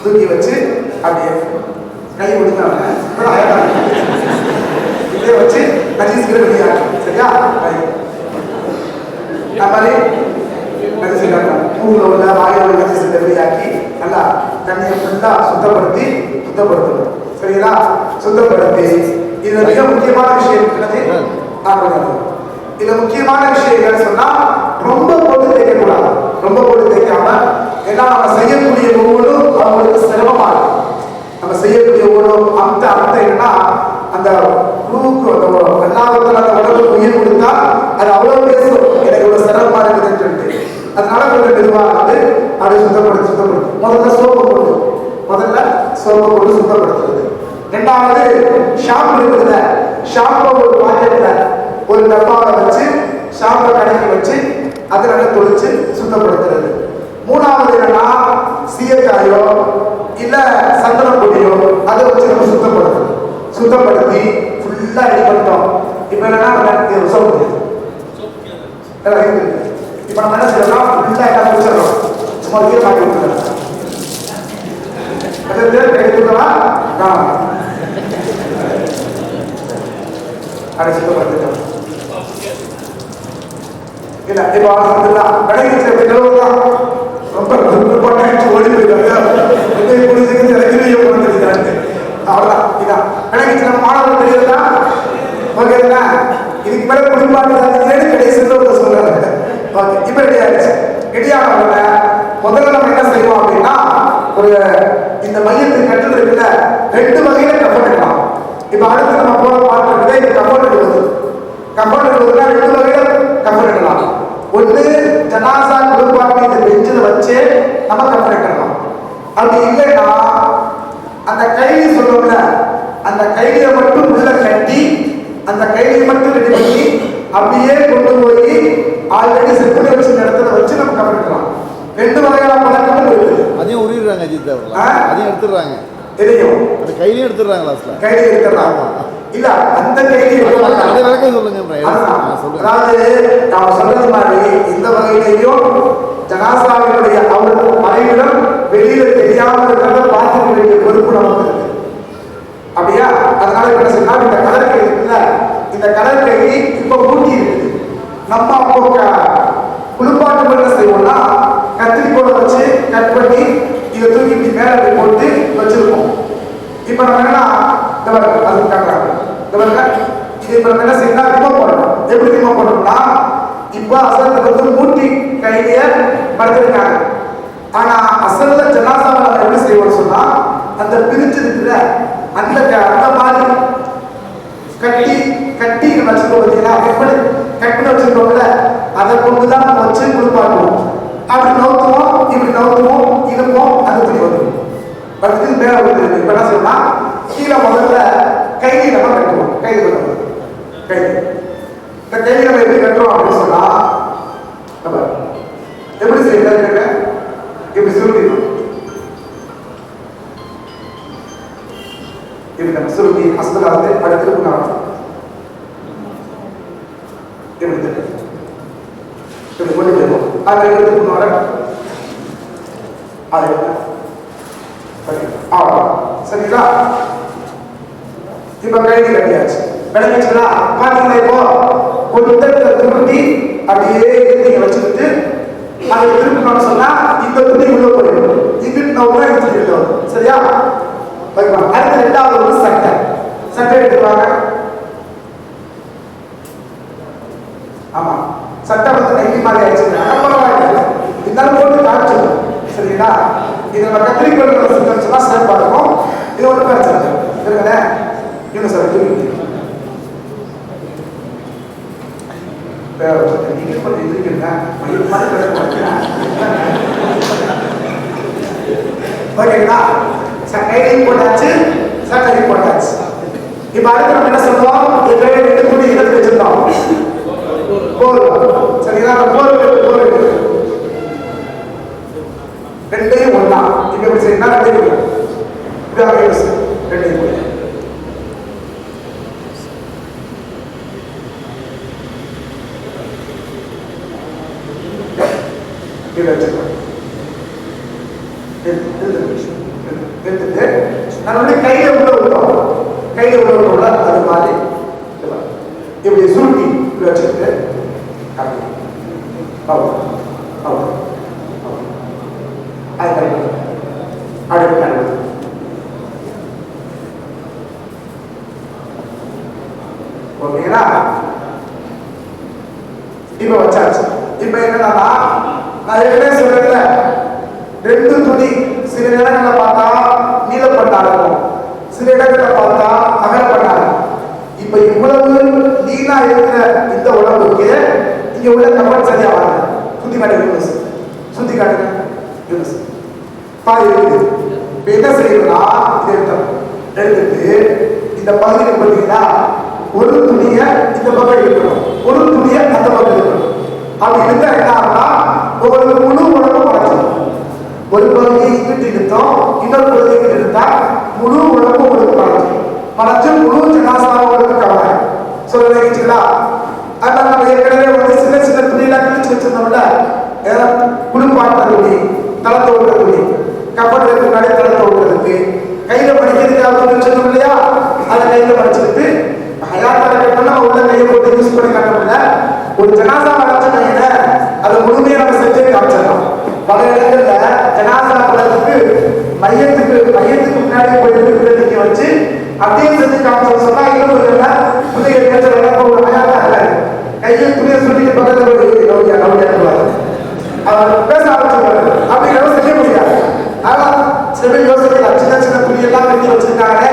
தூக்கி வச்சு அப்படியே கை முடிஞ்சாங்க இதே வச்சு நஜீஸ்கிற வெளியாக சரியா? அது மாதிரி நஜீஸ்கிறாங்க மூங்கில் உள்ள வாயில் உள்ள நஜீஸை வெளியாக்கி நல்லா தண்ணியை ஃபுல்லாக சுத்தப்படுத்தணும் சரிங்களா? சுத்தப்படுத்தி இதில் மிக முக்கியமான விஷயம் என்னது? இதுல முக்கியமான விஷயம் என்னன்னு சொன்னா ரொம்ப போட்டு தேய்க்கக்கூடாது. ரொம்ப போட்டு தேய்க்காம ஏன்னா நம்ம செய்யக்கூடிய ஒவ்வொன்றும் அவங்களுக்கு சிரமமா இருக்கும். நம்ம செய்யக்கூடிய ஒவ்வொன்றும் அந்த என்னன்னா அந்த குழுவுக்கு அந்த எல்லாத்துல அந்த உடலுக்கு உயிர் கொடுத்தா அது அவ்வளவு பேசும், எனக்கு இவ்வளவு சிரமமா இருக்குதுன்னு சொல்லிட்டு. அதனால கொஞ்சம் மெதுவாக வந்து அதை சுத்தப்படுத்து. முதல்ல சோப்பு போட்டு சுத்தப்படுத்துறது. ரெண்டாவது ஷாம்பு இருக்குதுல்ல, ஷாம்பை ஒரு பாக்கெட்ல ஒரு டப்பாவில் வச்சு ஷாம்பை கடைக்கு வச்சு அதை நல்லா தொளிச்சு சுத்தப்படுத்துறது. மூணாவது என்னன்னா சீயக்காயோ இல்ல சந்தன பொடியோ அதை வச்சு நம்ம சுத்தப்படுத்தி ஃபுல்லா ரெடி பண்ணிட்டோம். இப்ப என்னன்னா சோப்பு இப்ப நம்ம என்ன செய்யறோம், ஃபுல்லா எல்லாம் குடிச்சிடறோம், சும்மா கீழே மாட்டி விட்டுறோம். அதை சுத்தப்படுத்திட்டோம். இல்ல இப்ப கடைக்கு ரொம்ப ஓடி போயிட்டாங்க அவ்வளவுதான். இதான் கடைக்கு மாணவர்கள் தெரியுதுன்னா ஓகேங்களா? இதுக்கு மேல குடிப்பாட்டு கடைசி சொல்றாங்க. ஓகே இப்ப ரெடி ஆயிடுச்சு. ரெடியான முதல்ல நம்ம என்ன செய்வோம் அப்படின்னா ஒரு இந்த மையத்தின் கட்டில் இருக்குல்ல 2 வகையில கஃபன் எடுக்கலாம். இப்ப அடுத்து நம்ம போற பார்க்கறதே இந்த கஃபன் எடுக்கிறது. கஃபன் எடுக்கிறதுனா 2 வகையில கஃபன் எடுக்கலாம். ஒன்று ஜனாசா குடும்பாட்டி இந்த பெஞ்சில் வச்சு நம்ம கஃபன் எடுக்கலாம். அப்படி இல்லைன்னா அந்த கைலி சொல்லுவோம்ல, அந்த கைலியை மட்டும் உள்ள கட்டி அந்த கைலியை மட்டும் ரெடி பண்ணி அப்படியே கொண்டு போய் ஆல்ரெடி செட் பண்ணி வச்சு இடத்துல வச்சு நம்ம கஃபன் எடுக்கலாம். 2 வகையான பழக்கமும் இருக்குது. அதையும் உரிடுறாங்க அஜித் அவர்கள், அதையும் எடுத்துடுறாங்க. தெரியும், அந்த கையிலையும் எடுத்துடுறாங்க. லாஸ்ட்ல கையிலையும் எடுத்துடுறாங்க. இல்ல அந்த கையிலையும் அதை விளக்கம் சொல்லுங்க. அதாவது நான் சொல்றது மாதிரி இந்த வகையிலையும் ஜனாசாவினுடைய அவருக்கு மறைவிடம் வெளியில தெரியாமல் இருக்கிறத பார்த்துக்க வேண்டிய பொறுப்பு நமக்கு இருக்கு. அப்படியா? அதனால என்ன சொன்னா இந்த கடற்கை இருக்குல்ல, இந்த கடற்கை இப்ப ஊட்டி இருக்குது. நம்ம அப்போ குளிப்பாட்டு என்ன செய்வோம்னா கத்திரிக்கோளை வச்சு கட் பண்ணி இதை தூக்கி இப்படி மேலே போட்டு வச்சிருக்கோம். இப்ப நம்ம என்ன அது காட்டுறாங்க. இது இப்ப நம்ம என்ன செய்யணும், ரிமூவ் பண்ணணும். எப்படி ரிமூவ் பண்ணணும்னா இப்ப அசல்ல வந்து மூட்டி கையில படுத்திருக்காங்க. ஆனா அசல்ல ஜனாசாவை நம்ம எப்படி செய்வோம்னு சொன்னா அந்த பிரிச்சு இருக்கிற அந்த மாதிரி கட்டி வச்சுக்கோ பார்த்தீங்களா, எப்படி கட் பண்ணி வச்சிருக்கோம்ல அதை கொண்டுதான் நம்ம வச்சு குளிப்பாட்டுவோம். அப்படி நவுத்துவோம், இப்படி நவுத்துவோம், இழுப்போம், அது துணி வந்துடும். படுத்து மேல வந்து இப்ப என்ன சொன்னா கீழே முதல்ல கையை நம்ம கட்டுவோம். கைது பண்ணுவோம். இந்த கையை நம்ம எப்படி கட்டுறோம் அப்படின்னு சொன்னா எப்படி செய்யறது, இப்படி சுருட்டிடும். இப்படி நம்ம சுருட்டி ஹஸ்பண்டா வந்து படுத்து இப்படி கொண்டு போயிருவோம். அதை எடுத்து வர சரிங்களா? இப்ப கைதி கட்டியாச்சு. விளங்கிச்சுங்களா? பாத்தீங்களா? இப்போ கொண்டத்தை திருப்பி அப்படியே நீங்க வச்சுக்கிட்டு அதை திருப்பணும்னு சொன்னா இந்த துணி உள்ள போயிடும். இங்கிட்டு நோக்கா இந்த துணி உள்ள வரும். சரியா? அடுத்த 2வது ஒரு சட்டை எடுத்துவாங்க. ஆமா, சட்டை வந்து நைட்டி மாதிரி ஆயிடுச்சு. இருந்தாலும் போட்டு காமிச்சிடும். சரிங்களா? இது நம்ம கத்திரிக்கோள் சொன்னா சிறப்பா இருக்கும். இது ஒரு பிரச்சனை இருக்குல்ல. இன்னும் சார் நீங்க கொஞ்சம் இருக்குங்க மயில் மாதிரி கிடைக்க ஓகேங்களா? கையில் போட்டாச்சு, சட்டை போட்டாச்சு. இப்ப அடுத்து நம்ம என்ன சொல்றோம்? இப்போ 2 துணி எடுத்து வச்சிருந்தோம். போர் சரிங்களா? போர் ரெண்டையும் ஒண்ணா இப்ப எப்படி செய்யணும்? ரெண்டையும் இதாக யூஸ் ரெண்டையும் இது வச்சுக்கணும். நம்மளுடைய கையில உள்ள விட்டோம், கையில உள்ள விட்டோம்ல அது மாதிரி இப்படி சுருட்டி இப்படி வச்சுக்கிட்டு அடுத்து ஓகேங்களா? இப்ப வச்சாச்சு. இப்ப என்னன்னா நான் ஏற்கனவே சொல்றேன்ல, 2 துணி சில இடங்கள்ல பார்த்தா நீளப்பட்டா இருக்கும், சில இடங்கள்ல பார்த்தா அகலப்பட்டா இருக்கும். இப்ப இவ்வளவு நீளா இருக்கிற இந்த உடம்புக்கு இங்க உள்ள கமெண்ட் சரியா வாங்க. சுத்தி காட்டுங்க யூனிஸ், சுத்தி காட்டுங்க யூனிஸ். பாதி இருக்குது. இப்ப என்ன செய்யணும்னா எடுத்துட்டு இந்த பகுதியை பார்த்தீங்கன்னா ஒரு துணிய இந்த பக்கம் இருக்கணும், ஒரு துணிய அந்த பக்கம் இருக்கணும். அப்படி இருந்தா என்ன ஆகும்னா உங்களுக்கு முழு உடம்பும் மறைச்சிடும். ஒரு பகுதியை இங்கிட்டு இழுத்தோம், இன்னொரு பகுதியை இழுத்தா முழு உடம்பும் உங்களுக்கு மறைச்சு முழு ஜனாசாவும் உங்களுக்கு கவலை சொல்லுங்களா? அதனால நம்ம ஏற்கனவே வந்து சின்ன சின்ன துணியெல்லாம் கிழிச்சு வச்சிருந்தோம்ல, குளிப்பாட்ட துணி, தளத்தை விடுற துணி, கப்பலுக்கு முன்னாடி தளத்தை விடுறதுக்கு, கையில படிக்கிறதுக்காக வச்சிருந்தோம் இல்லையா? அதை கையில படிச்சுக்கிட்டு ஹயாத்தால கட்டணா உள்ள கையை போட்டு யூஸ் பண்ணி காட்டல. ஒரு ஜனாசா வளர்ச்ச கையில அதை முழுமையா நம்ம செஞ்சே காமிச்சிடலாம். பல இடங்கள்ல ஜனாசா படத்துக்கு மையத்துக்கு முன்னாடி போய் நீங்க வச்சு அப்படியே செஞ்சு காமிச்சு சொன்னா இன்னும் பிள்ளைகள் கையை துணியை சொல்லி பக்கத்துல அவர் பேச ஆரம்பிச்சுருவாரு. அப்படிங்கிறத செய்ய முடியாது. ஆனா சில பேர் யோசிக்கலாம், சின்ன சின்ன துணியெல்லாம் கட்டி வச்சிருக்காங்க,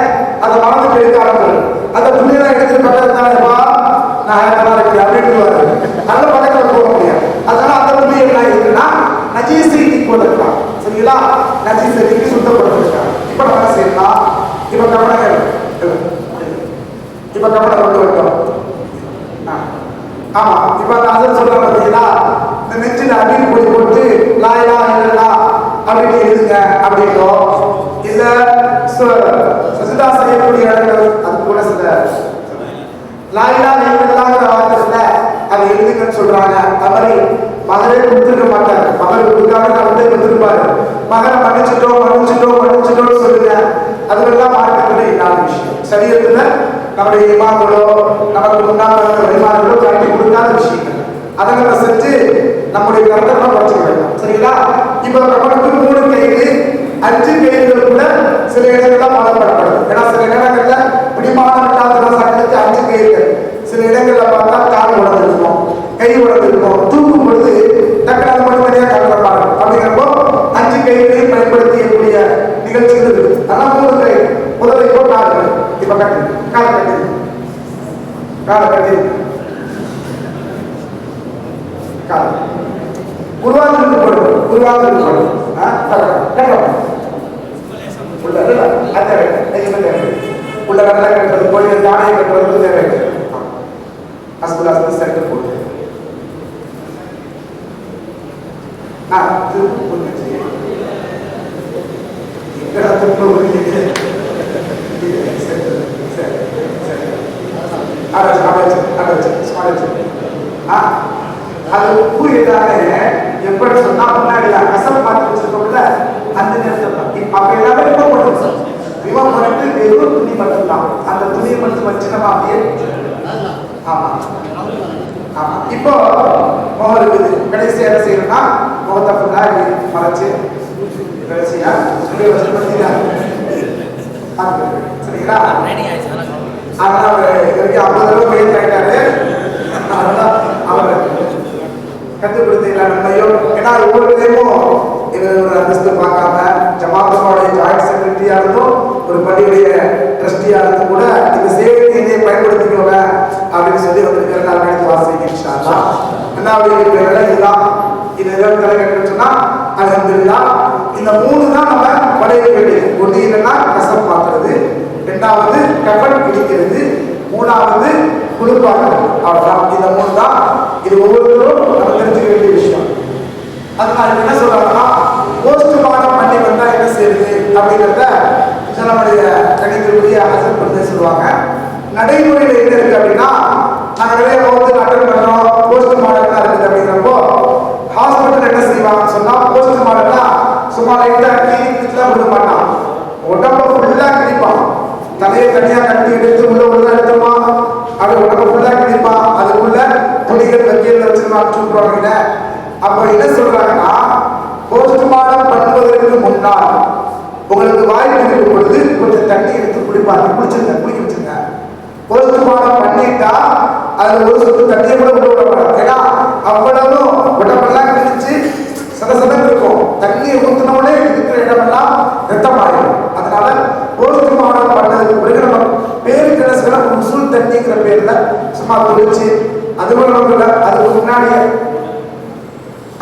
அதை மறந்து எடுக்க ஆரம்பிச்சு அந்த துணியெல்லாம் எடுத்து பக்கத்துலப்பா நான் ஹேக்கமா இருக்கேன் அப்படின்னு நல்ல பக்கத்துல போக முடியாது. அதனால அந்த துணி என்ன இருக்குன்னா நஜீஸை நீக்குவதற்காக சரிங்களா? நஜீஸை நீக்கி சுத்தப்படுவதற்காக இப்ப நம்ம செய்யலாம். இப்ப கவனம் கொண்டு வந்தோம். ஆமா, இப்ப நான் சொல்ற பார்த்தீங்களா, இந்த நெஞ்சில் அடியில் போய் போட்டு லாயலா இல்லா அப்படின்னு எழுதுங்க அப்படின்னோ இல்ல சஜிதா செய்யக்கூடிய இடங்கள் அது கூட சில லாயலா இல்லைங்கிற வார்த்தையில அதை எழுதுங்கன்னு சொல்றாங்க. அது மாதிரி மகரே கொடுத்துருக்க மாட்டார், மகர் கொடுக்காம நான் வந்து கொடுத்துருப்பாரு. மகரை மன்னிச்சுட்டோம் சொல்லுங்க. அதுக்கெல்லாம் மார்க்கத்துல இல்லாத விஷயம். சரீரத்துல நம்முடைய இமாம்களோ நமக்கு முன்னால் வழிமார்களோ காட்டி கொடுக்காத விஷயங்கள் அதை நம்ம செஞ்சு நம்முடைய கருத்தை வச்சுக்க வேண்டாம் சரிங்களா? இப்ப நம்மளுக்கு 3 கைது 5 கைதுகள் கூட சில இடங்கள்ல மாறப்படப்படுது. ஏன்னா சில இடங்கள்ல பிடிமானம் இல்லாத சட்டத்துக்கு 5 கைதுகள், சில இடங்கள்ல பார்த்தா கால் உடஞ்சிருக்கும், கை உடஞ்சிருக்கும், தூக்கும் பொழுது டக்குனு மட்டும் தனியா கலப்பாங்க. அப்படிங்கிறப்போ 5 கைகளையும் பயன்படுத்தக்கூடிய நிகழ்ச்சிகள் இருக்கு. அதெல்லாம் 3 கைது. முதல்ல இப்போ கால் இப்ப கட்டு காலை கட்டி உருவாக்கிட்டு போடுவோம். உள்ள கடலை கட்டுறது கோயில் தானே கட்டுறது தேவை. அஸ்து சைக்கிள் போட்டு அது உப்பு எல்லாமே எப்படி சொன்னா முன்னாடி கசப்பு பார்த்து வச்சிருக்கோம்ல அந்த நேரத்தில் அப்ப எல்லாமே ரிமூவ் பண்ணுவோம். ரிமூவ் பண்ணிட்டு வெறும் துணி மட்டும் தான், அந்த துணியை மட்டும் வச்சு நம்ம அப்படியே ஆமா ஆமா. இப்போ முகம் இருக்குது, கடைசியா என்ன செய்யணும்னா முகத்தை ஃபுல்லா மறைச்சு கடைசியா சரிங்களா? அதனால அவர் 50 தடவை பயிர் ஆயிட்டாரு. அதனால அவர் கற்றுக் கொடுத்தீங்களா நன்மையோ? ஏன்னா ஒவ்வொரு டைமும் ஒரு அந்தஸ்து பார்க்காம ஜமாத்தோட ஜாயிண்ட் செக்ரட்டரியா இருந்தும் ஒரு பள்ளியுடைய ட்ரஸ்டியா இருந்து கூட இந்த சேவை என்னையை பயன்படுத்திக்கோங்க அப்படின்னு சொல்லி வந்திருக்கிற நாள் வாசிங்க இன்ஷா அல்லாஹ். ரெண்டாவது வேலை இதுதான். இது எதாவது தலைக்கட்டுன்னு சொன்னா அல்ஹம்துலில்லாஹ். இந்த 3 தான் நம்ம படைக்க வேண்டியது. ஒன்று இல்லைன்னா கசம் பார்க்கறது, ரெண்டாவது கஃன் கிழிக்கிறது, மூணாவது குளிப்பாட்டுறது. அவ்வளவுதான். இந்த 3 தான். இது ஒவ்வொருத்தரும் நம்ம தெரிஞ்சுக்க வேண்டிய விஷயம். அதனால என்ன சொல்றாங்கன்னா போஸ்ட்மார்ட்டம் பண்ணி வந்தா என்ன செய்யுது அப்படிங்கிறத நம்முடைய கணிதக்கூடிய ஹசன் பண்ணி சொல்லுவாங்க. நடைமுறையில் என்ன இருக்கு அப்படின்னா நாங்கள் நிறைய வந்து அட்டன் பண்றோம், போஸ்ட்மார்ட்டம் தான் இருக்குது அப்படிங்கிறப்போ ஹாஸ்பிட்டல் என்ன செய்வாங்கன்னு சொன்னா போஸ்ட்மார்ட்டம்னா சும்மா லைட்டா கிளினிக்லாம் விட மாட்டான், உடம்பு ஃபுல்லா கிழிப்பான், தலையை தனியா கட்டி எடுத்து உள்ள எடுத்துமா அப்படி உடம்பு ஃபுல்லா கிழிப்பான், அதுக்குள்ள துணிகள் வங்கியில் வச்சு அனுப்பிச்சுடுவாங்க. அப்ப என்ன சொல்றாங்கன்னா போஸ்ட்மார்ட்டம் பண்ணுவதற்கு முன்னால் உங்களுக்கு வாய்ப்பு இருக்கும் பொழுது கொஞ்சம் தண்ணி எடுத்து குளிச்சிருங்க, குளிக்க வச்சுருங்க. போஸ்ட்மார்ட்டம் பண்ணிட்டா அதுல ஒரு சொட்டு தண்ணியை கூட விடக்கூடாது. ஏன்னா அவ்வளவும் உடம்பெல்லாம் கிழிச்சு சதசதம் இருக்கும், தண்ணியை ஊற்றினோடனே இருக்கிற இடமெல்லாம் ரத்தமாயிடும். அதனால போஸ்ட்மார்ட்டம் பண்ணதுக்கு பிறகு நம்ம பேருக்கு என்ன செய்யலாம், உசுல் தண்ணிங்கிற பேர்ல சும்மா குளிச்சு அது கூட அதுக்கு முன்னாடியே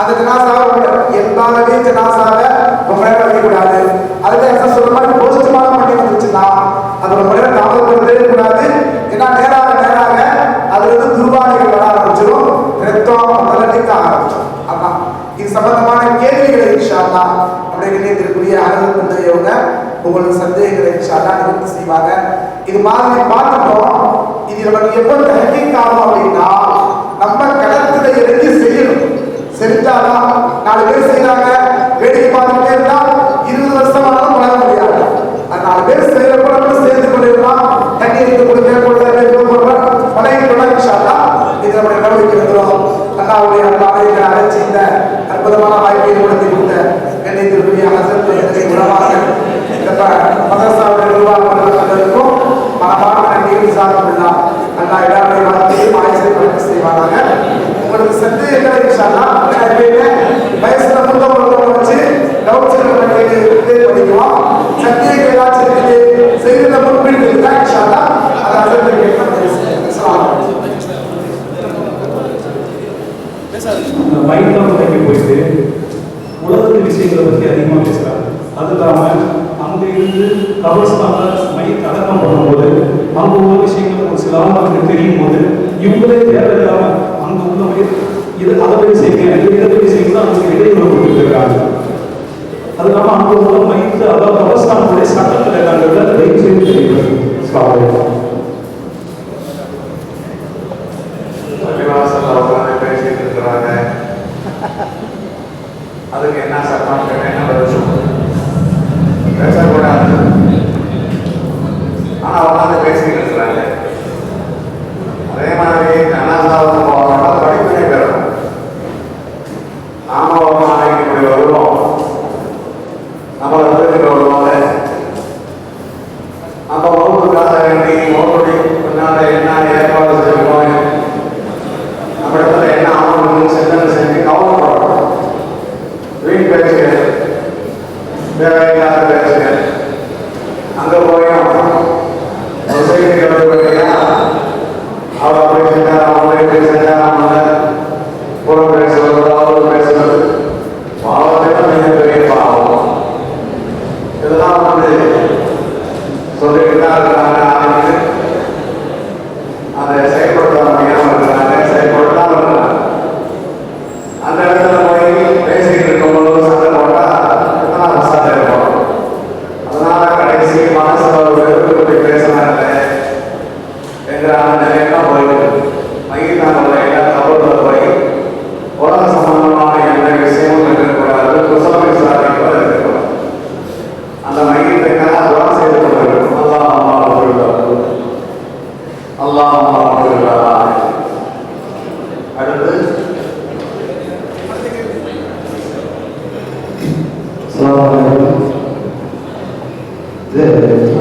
அந்த ஜனாசாவை எல்லாருமே ஜனாசாவை ரொம்ப நேரம் வைக்கக்கூடாது. அதுதான் என்ன சொல்ற மாதிரி போஸ்ட்மார்ட்டம் பண்ணி வந்துச்சுன்னா அது ரொம்ப நேரம் தாமதப்படுத்தவே கூடாது. ஏன்னா நேராக அதுல இருந்து துர்வாடைகள் வர ஆரம்பிச்சிடும், ரத்தம் முதலிக்க ஆரம்பிச்சிடும். அதான் இது சம்பந்தமான கேள்விகளை இன்ஷா அல்லாஹ் நம்முடைய இணையத்திற்குரிய அலுவலகங்க உங்களுக்கு சந்தேகங்களை இன்ஷா அல்லாஹ் நிவர்த்தி செய்வாங்க. இது மாதிரி பார்த்துட்டோம். இது நமக்கு எப்போ தஹ்கீக் ஆகும் அப்படின்னா நம்ம களத்துல இறங்கி செய்யணும். செஞ்சாதான் 4 பேர் செய்யறாங்க, வேடிக்கை பார்த்துட்டே இருந்தா 20 வருஷம் ஆனாலும் வளர முடியாது. அந்த 4 பேர் செய்யறப்ப நம்ம சேர்ந்து கொண்டிருக்கலாம், தண்ணி எடுத்து கொடுக்க பழகிக்கொள்ள இன்ஷா அல்லாஹ் இது நம்முடைய நடவடிக்கை வந்துடும். அல்லாஹ்வுடைய அல்லாஹ்வை அழைச்சி இந்த அற்புதமான வாய்ப்பை கொடுத்து கொடுத்த கண்ணியத்திற்குரிய ஹசரத் என்னுடைய உறவாக இந்த மதரசாவுடைய நிர்வாகத்திற்கும் மனமான நன்றியை சார்ந்துள்ளார். அல்லாஹ் எல்லாருடைய மனத்தையும் ஆயுசை பறிப்பு செய்வாங்க. உங்களுக்கு சந்தேகங்களை இன்ஷா அல்லாஹ் வயசுல புத்தகம் வச்சு டவுட்ஸ் படிக்குவோம். சந்தேகம் ஏதாச்சும் இருக்குது செய்தில முன்பின் இருந்தா இன்ஷா அல்லாஹ் அதை அசத்து கேட்கலாம். மைதானத்துக்கு போயிட்டு உலகத்து விஷயங்களை பற்றி அதிகமாக பேசுகிறாங்க. அது இல்லாமல் அங்கே இருந்து கபர்ஸ்தானில் மையத்தை அடக்கம் பண்ணும்போது அங்கே உள்ள விஷயங்கள் ஒரு சில ஆளுங்களுக்கு தெரியும் போது இவங்களே தேவையில்லாமல் அங்கே உள்ள இது அதை போய் செய்யுங்க, இதை போய் செய்யுங்க அவங்க இடையூறு கொடுத்துருக்காங்க. அது இல்லாமல் அங்கே உள்ள மையத்து அதாவது கபர்ஸ்தானுடைய சட்டத்தில் என்னங்கிறத தயவு செய்து தெரியும். பேசிட்டு இருக்கிறாங்க, அதுக்கு என்ன சட்டம் என்ன பேசக்கூடாது. ஆனா அவங்க பேசிட்டு இருக்கிறாங்க. அதே மாதிரி ஜனாசாவுக்கு போகணும்னா படிப்பினை பெறணும். நாம ஒரு நாளைக்கு இப்படி வருவோம், நம்ம வருவோம், நம்ம வகுப்புக்காக வேண்டி ஓட்டுடி பின்னால என்ன ஏற்பாடு செய்வோம், நம்ம இடத்துல என்ன ஆகணும்னு செஞ்சு கவலைப்படணும். வீண் பேச்சுகள், தேவையில்லாத பேச்சுகள், அங்கே போயும் ஒரு செய்தி கேள்விப்பட்டியா அவர் அப்படி செஞ்சார், அவங்க இப்படி செஞ்சார், அவங்க புறம் பேசுவது அவரு பேசுவது பாவத்திலும் மிகப்பெரிய பாவம். இதெல்லாம் சொல்லிட்டு தான் இருக்கிறாங்க. அதை செயல்படுத்த முடியாமல் இருக்கிறாங்க, செயல்படுத்தாமல் இருக்கிறாங்க. அந்த இடத்துல போய் பேசிட்டு இருக்கும்போது சண்டை போட்டா சண்டை இருக்கும். அதனால கடைசி மனசுல ஒரு வெறுப்பு பேசினாங்க என்கிற அந்த நிலையெல்லாம் போயிருக்கு. மைதான எல்லாம் தவறுல போய் உலக சம்பந்தமான எந்த விஷயமும் இருக்கக்கூடாது, குசலம் விசாரிப்பது இருக்கக்கூடாது. அந்த மையத்துக்காக துவா செய்து கொண்டிருக்கும். அல்லாஹ் அடுத்து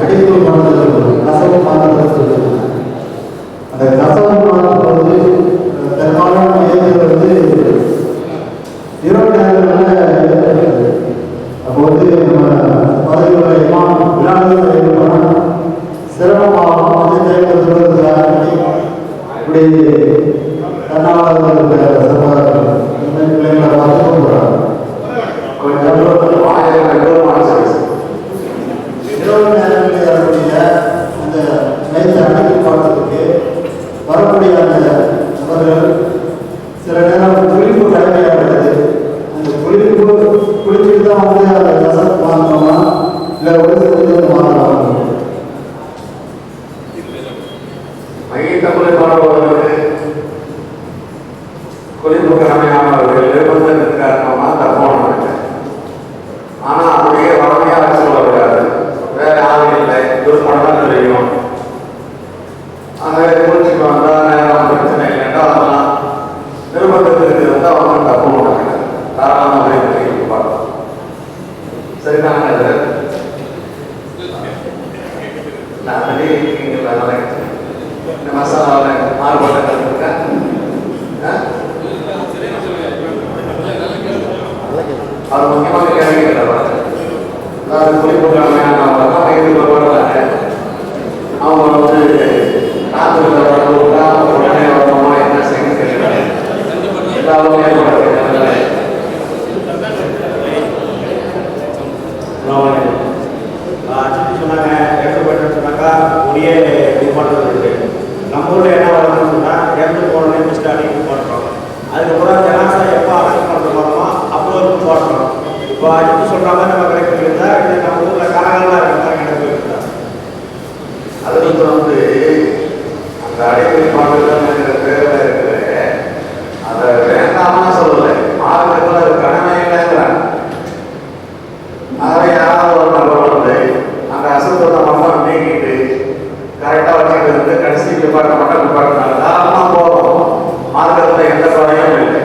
அடிப்பு மாநிலத்தில் கசவு மாநிலத்தில் சொல்லுவாங்க. அந்த கசவு மாநிலத்தில் பெரும்பாலான மையத்தில் இரவு நேரங்களில் அப்போ நம்ம பதவியுடைய இமாம் விழாவில் குளிப்பு கடமையாகிறது. அந்த குளிப்பு குளிச்சுட்டு தான் வந்து அந்த கசப்பு மாற்றணுமா இல்லை ஒரு சில மாற்றலாம்? மையத்தை குளிப்பாடுவதற்கு குளிப்பு கடமையானவர்கள் நிர்பந்தத்திற்கு காரணமாக தப்போம். ஆனால் அப்படியே வளமையாக சொல்லக்கூடாது. வேற ஆள் இல்லை, துருப்படம் தான் தெரியும். அதை குளிச்சுட்டு வந்தால் நேரம் பிரச்சனை இல்லைன்னா அதெல்லாம் நிர்பந்தத்திற்கு இருந்தால் அவங்க தப்பு மாட்டாங்க. தாராளமாக அப்படியே பார்க்கலாம். சரிதாங்க? அது நான் வெளியே இருக்கீங்களா? இந்த மசாலாவில் மாறுபாட்டை கற்றுருக்கேன். அது முக்கியமான கேள்வி கேட்டேன். அதாவது குளிப்பு கடமையானவங்க வயது வருவாங்க. அவங்க வந்து ராத்திரியில் வரணும்னா உடனே வரணுமா என்ன செய்ய தெரியல. எல்லாரும் ஏற்படுறது சொன்னாங்க. ஏற்பட்டு சொன்னாக்கா உடைய இது பண்ணுறது இருக்கு. நம்ம ஊரில் என்ன வரணும்னு சொன்னால் இறந்து போனோடனே ஃபஸ்ட்டு அடிக்கடி போடுறோம். அதுக்கப்புறம் ஜனாசா எப்போ அரெஸ்ட் பண்ணுறது போகிறோமோ அப்போ வரைக்கும் போடுறோம். இப்போ அதுக்கு சொல்கிற மாதிரி நம்ம கிடைக்கிறது இருந்தால் இது நம்ம ஊரில் காலகாலமாக இருக்கிற மாதிரி கிடைக்கிறது தான். அதுக்கு வந்து அந்த அடிப்படை பாடல்கள் பேரில் இருக்குது. அதை வேண்டாம்னு சொல்லலை, மார்க்கத்தில் அது கடமை இல்லைங்கிறாங்க. அதை யாராவது ஒரு நபர் வந்து அந்த அசுத்தத்தை மட்டும் நீக்கிட்டு கரெக்டாக வச்சுட்டு வந்து கடைசி டிபார்ட்மெண்ட் மட்டும் டிபார்ட்மெண்ட் தாராளமாக போகிறோம். மார்க்கத்தில் எந்த குறையும் இல்லை.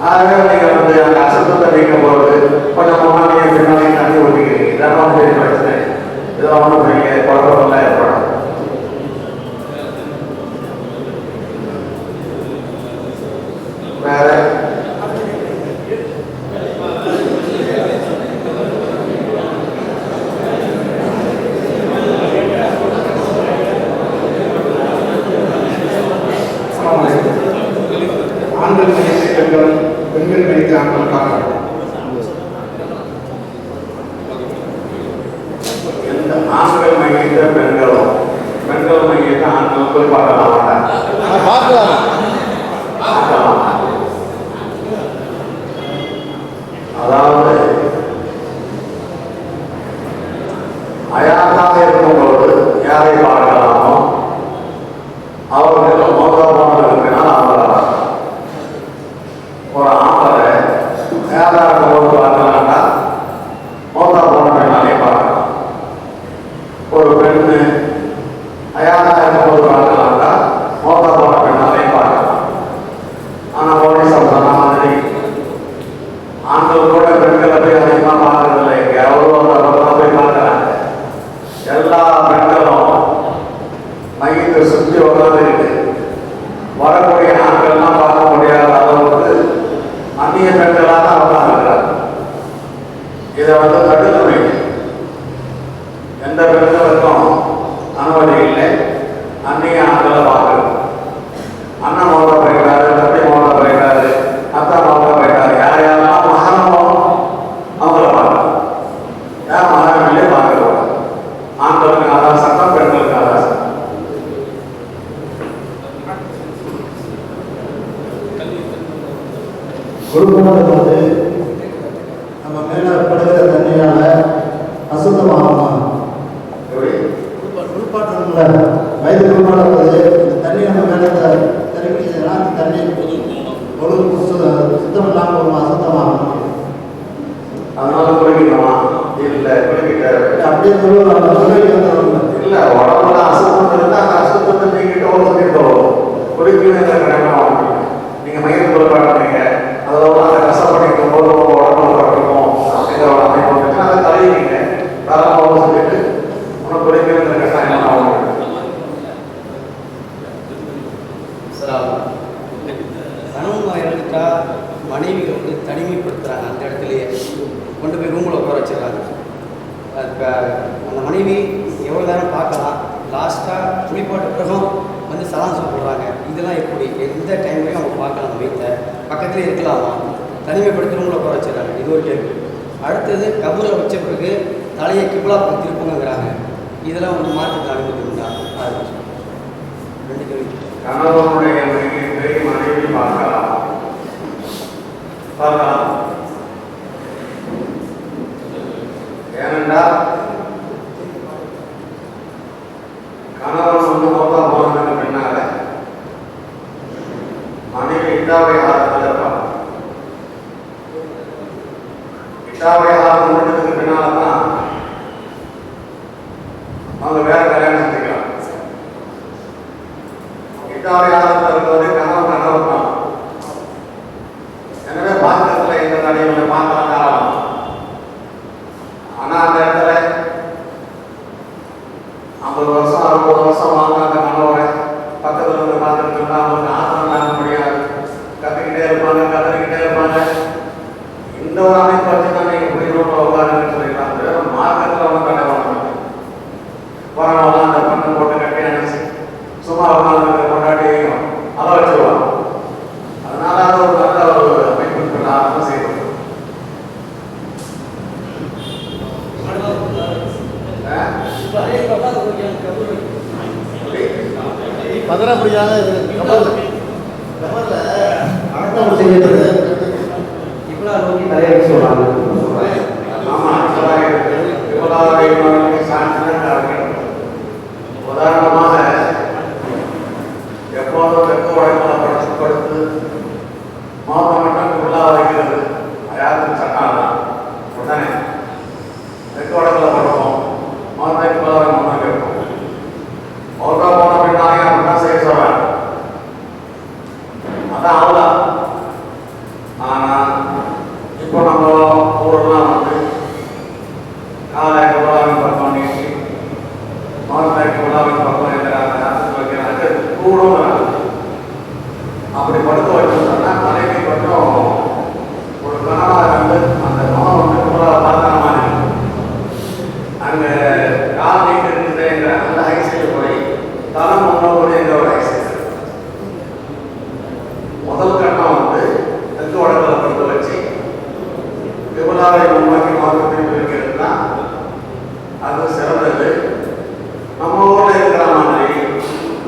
ஆகவே நீங்கள் வந்து அந்த அசுத்தத்தை நீக்கும் போது கொஞ்சம் முன்னாடியே பின்னாடியே தண்ணி ஊற்றிக்கிறீங்க. இதெல்லாம் பெரிய பிரச்சனை. இதெல்லாம் ஒன்றும் பெரிய குழப்பமெல்லாம் ஏற்படும். வேற ஆண்கள் மையத்தை பெண்கள், பெண்கள் மையத்தை ஆண்கள் காரணம். ஆண்கள் மையத்தை பெண்களும், பெண்கள் மையத்தை ஆண்கள் போய் பார்க்கலாம் மாட்டாங்க. பார்க்கலாம். அதாவது அயாத்தாக இருக்கும்போது யாரை பார்க்கலாமோ அவர்கள் மோதமான இருக்கிறால் அவங்களாம் ஒரு ஆம்பரை யாராக இருக்கும்போது பார்க்கலாம்னா மோதா போன பெண்ணாலே பார்க்கலாம். ஒரு பெண்ணு அயாத்தாக இருக்கும்போது பார்க்கலாம்னா மோதா போன பெண்ணாலே பார்க்கலாம். ஆனால் போலீஸ் சொன்ன மாதிரி ஆண்கள் கூட பெண்களை போய் அதிகமாக பார்க்கறதில்லை. எவ்வளோ தான் போய் பார்க்குறாங்க. எல்லா பெண்களும் மையத்தை சுற்றி உட்காந்துக்கிட்டு வரக்கூடிய ஆண்கள்லாம் பார்க்க முடியாத அளவுக்கு அந்நிய பெண்களாக தான் உட்காந்துருக்கிறாங்க. இதை வந்து தடுக்கணும். எந்த பெண்களுக்கும் அனுமதி இல்லை அந்நிய ஆண்களை பார்க்கறது. அண்ணன் மோத போயிட்டாரு, தம்பி மோத போயிட்டாரு, அத்தா மோத போயிட்டாரு, யார் யாரெல்லாம் மகனமோ அவங்கள பார்க்கணும். யார் மகனமில்லையே பார்க்கக்கூடாது. ஆண்களுக்கு அதான் சட்டம், பெண்களுக்கு அதான் சட்டம். குடும்பம் வந்து நம்ம மேலே படுகிற தண்ணியால் அசுத்தமாகுமா? எப்படி குளிப்பாட்டணும்ல, வயது குளிப்பாடுறது இந்த தண்ணி நம்ம மேலே தெரிவிக்கிறதுனா அந்த தண்ணி பொழுது சுத்தம் இல்லாமல் ஒரு அசுத்தமாகணும். அதனால குளிக்கணுமா? இல்லை, குளிக்க அப்படியே சொல்லுவாங்க. இல்லை, உடம்புல அசுத்தம் இருந்தால் அந்த அசுத்தத்தை நீங்கிட்டு சொல்லிட்டு வரும். குளிக்கணும் கிடையாது. நீங்கள் மையம் குளிப்பாடுறீங்க, அதோட அந்த கஷ்டப்படிக்கும் போது உங்கள் உடம்புல பட்டிருக்கும் அப்படிங்கிற ஒரு அமைப்பு வந்துச்சுன்னா அதை தலைவீங்க. தாராளமாக சொல்லிட்டு உனக்கு குளிக்கணுங்கிற கட்டாயம் ஆகும். கணவன் இறந்துட்டா மனைவிகள் வந்து தனிமைப்படுத்துகிறாங்க. அந்த இடத்துலையே கொண்டு போய் ரூமில் உட்கார வச்சிடறாங்க. இப்போ அந்த மனைவி எவ்வளோ நேரம் பார்க்கலாம், லாஸ்ட்டாக குளிப்பாட்டு பிறகும் வந்து சலாம் சொல்லிடுறாங்க. இதெல்லாம் எப்படி, எந்த டைம்லையும் அவங்க பார்க்கலாம், அந்த வீட்டை பக்கத்துலேயே இருக்கலாமா, தனிமைப்படுத்தி ரூமில் உட்கார வச்சிடறாங்க. இது ஒரு கேள்வி. அடுத்தது கபூரில் வச்ச பிறகு தலையை கிப்லா திருப்புங்கிறாங்க. இதெல்லாம் வந்து மார்க்கெட்டில் அனுமதி உண்டா? அது ரெண்டு கேள்வி. கணவனுடைய மையத்தை மனைவி பார்க்கலாம். பார்க்கலாம். ஏனென்றால் கணவன் வந்து மொத்தா போனதுக்கு பின்னால மனைவி இட்டாவை ஆரத்தில் இருப்பாங்க. இட்டாவை ஆரம் முடிஞ்சதுக்கு பின்னால தான் அவங்க வேற கல்யாணம் செஞ்சுக்கலாம். இட்டாவை ஆரத்தில் இருக்கிறது கணவன் கணவன் தான். எனவே பாத்திரத்தில் எந்த தடையும் பாத்திரம் தாராளம். ஆனால் அந்த இடத்துல 50 வருஷம் 60 வருஷம் வாங்க அந்த கணவரை பக்கத்தில் இருந்து பார்த்துட்டு இருந்தால் அவங்களுக்கு ஆத்திரம் தாங்க முடியாது. கற்றுக்கிட்டே இருப்பாங்க. இந்த ஒரு அமைப்பு வச்சு தான் நீங்கள் போய் ரொம்ப உட்காருன்னு சொல்லிடலாம். மார்க்கத்தில் அவங்க கடை வாங்க போகிறவங்களாம் அந்த பண்ணை போட்டு கட்டி அணைச்சி சும்மா உட்காந்து கொண்டாடி அதை வச்சுருவாங்க. அதனால அது ஒரு நல்ல ஒரு அமைப்பு ஆரம்பம் செய்யணும். பதினப்படியாக அடக்கம் செய்யறது இப்போ நோக்கி நிறைய விஷயம் உதாரணமாக எப்போதும் வெப்ப உடைகளை படுத்து மாதம் மட்டும் உள்ளா வைக்கிறது யாருக்கும் சட்டம் தான் உடனே வெப்ப உடைகளை படுவோம் மாதத்துக்கு பல மனம் கேட்போம். ஒருக்கா போன பின்னாலே அப்படிதான் செய்ய சொல்றாங்க. அதான் அவ்வளோ. ஆனால் இப்போ நம்ம ஊரெல்லாம் வந்து காலைக்கு விழாவின் பக்கம் நீட்டி மாதத்துக்கு விழாவின் பக்கம் வைக்கிறாங்க கூடும். அப்படி படுக்க வச்சோம்னா மனைவி மட்டும் ஒரு கணவனாக வந்து அந்த மனம் வந்து விழாவை பார்க்குற மாதிரி அங்கே கால் நீட்டு இருக்குதுங்கிற அந்த ஐசியில் போய் தரம் முன்னோடிங்கிற ஒரு ஐசியல் முதல் கட்டம் வந்து தெற்கு வடக்கில் படுக்க வச்சு விபலாவை முன்னோக்கி மாற்றத்தில் இருக்கிறதுனா அது சிறந்தது. நம்ம ஊரில் இருக்கிற மாதிரி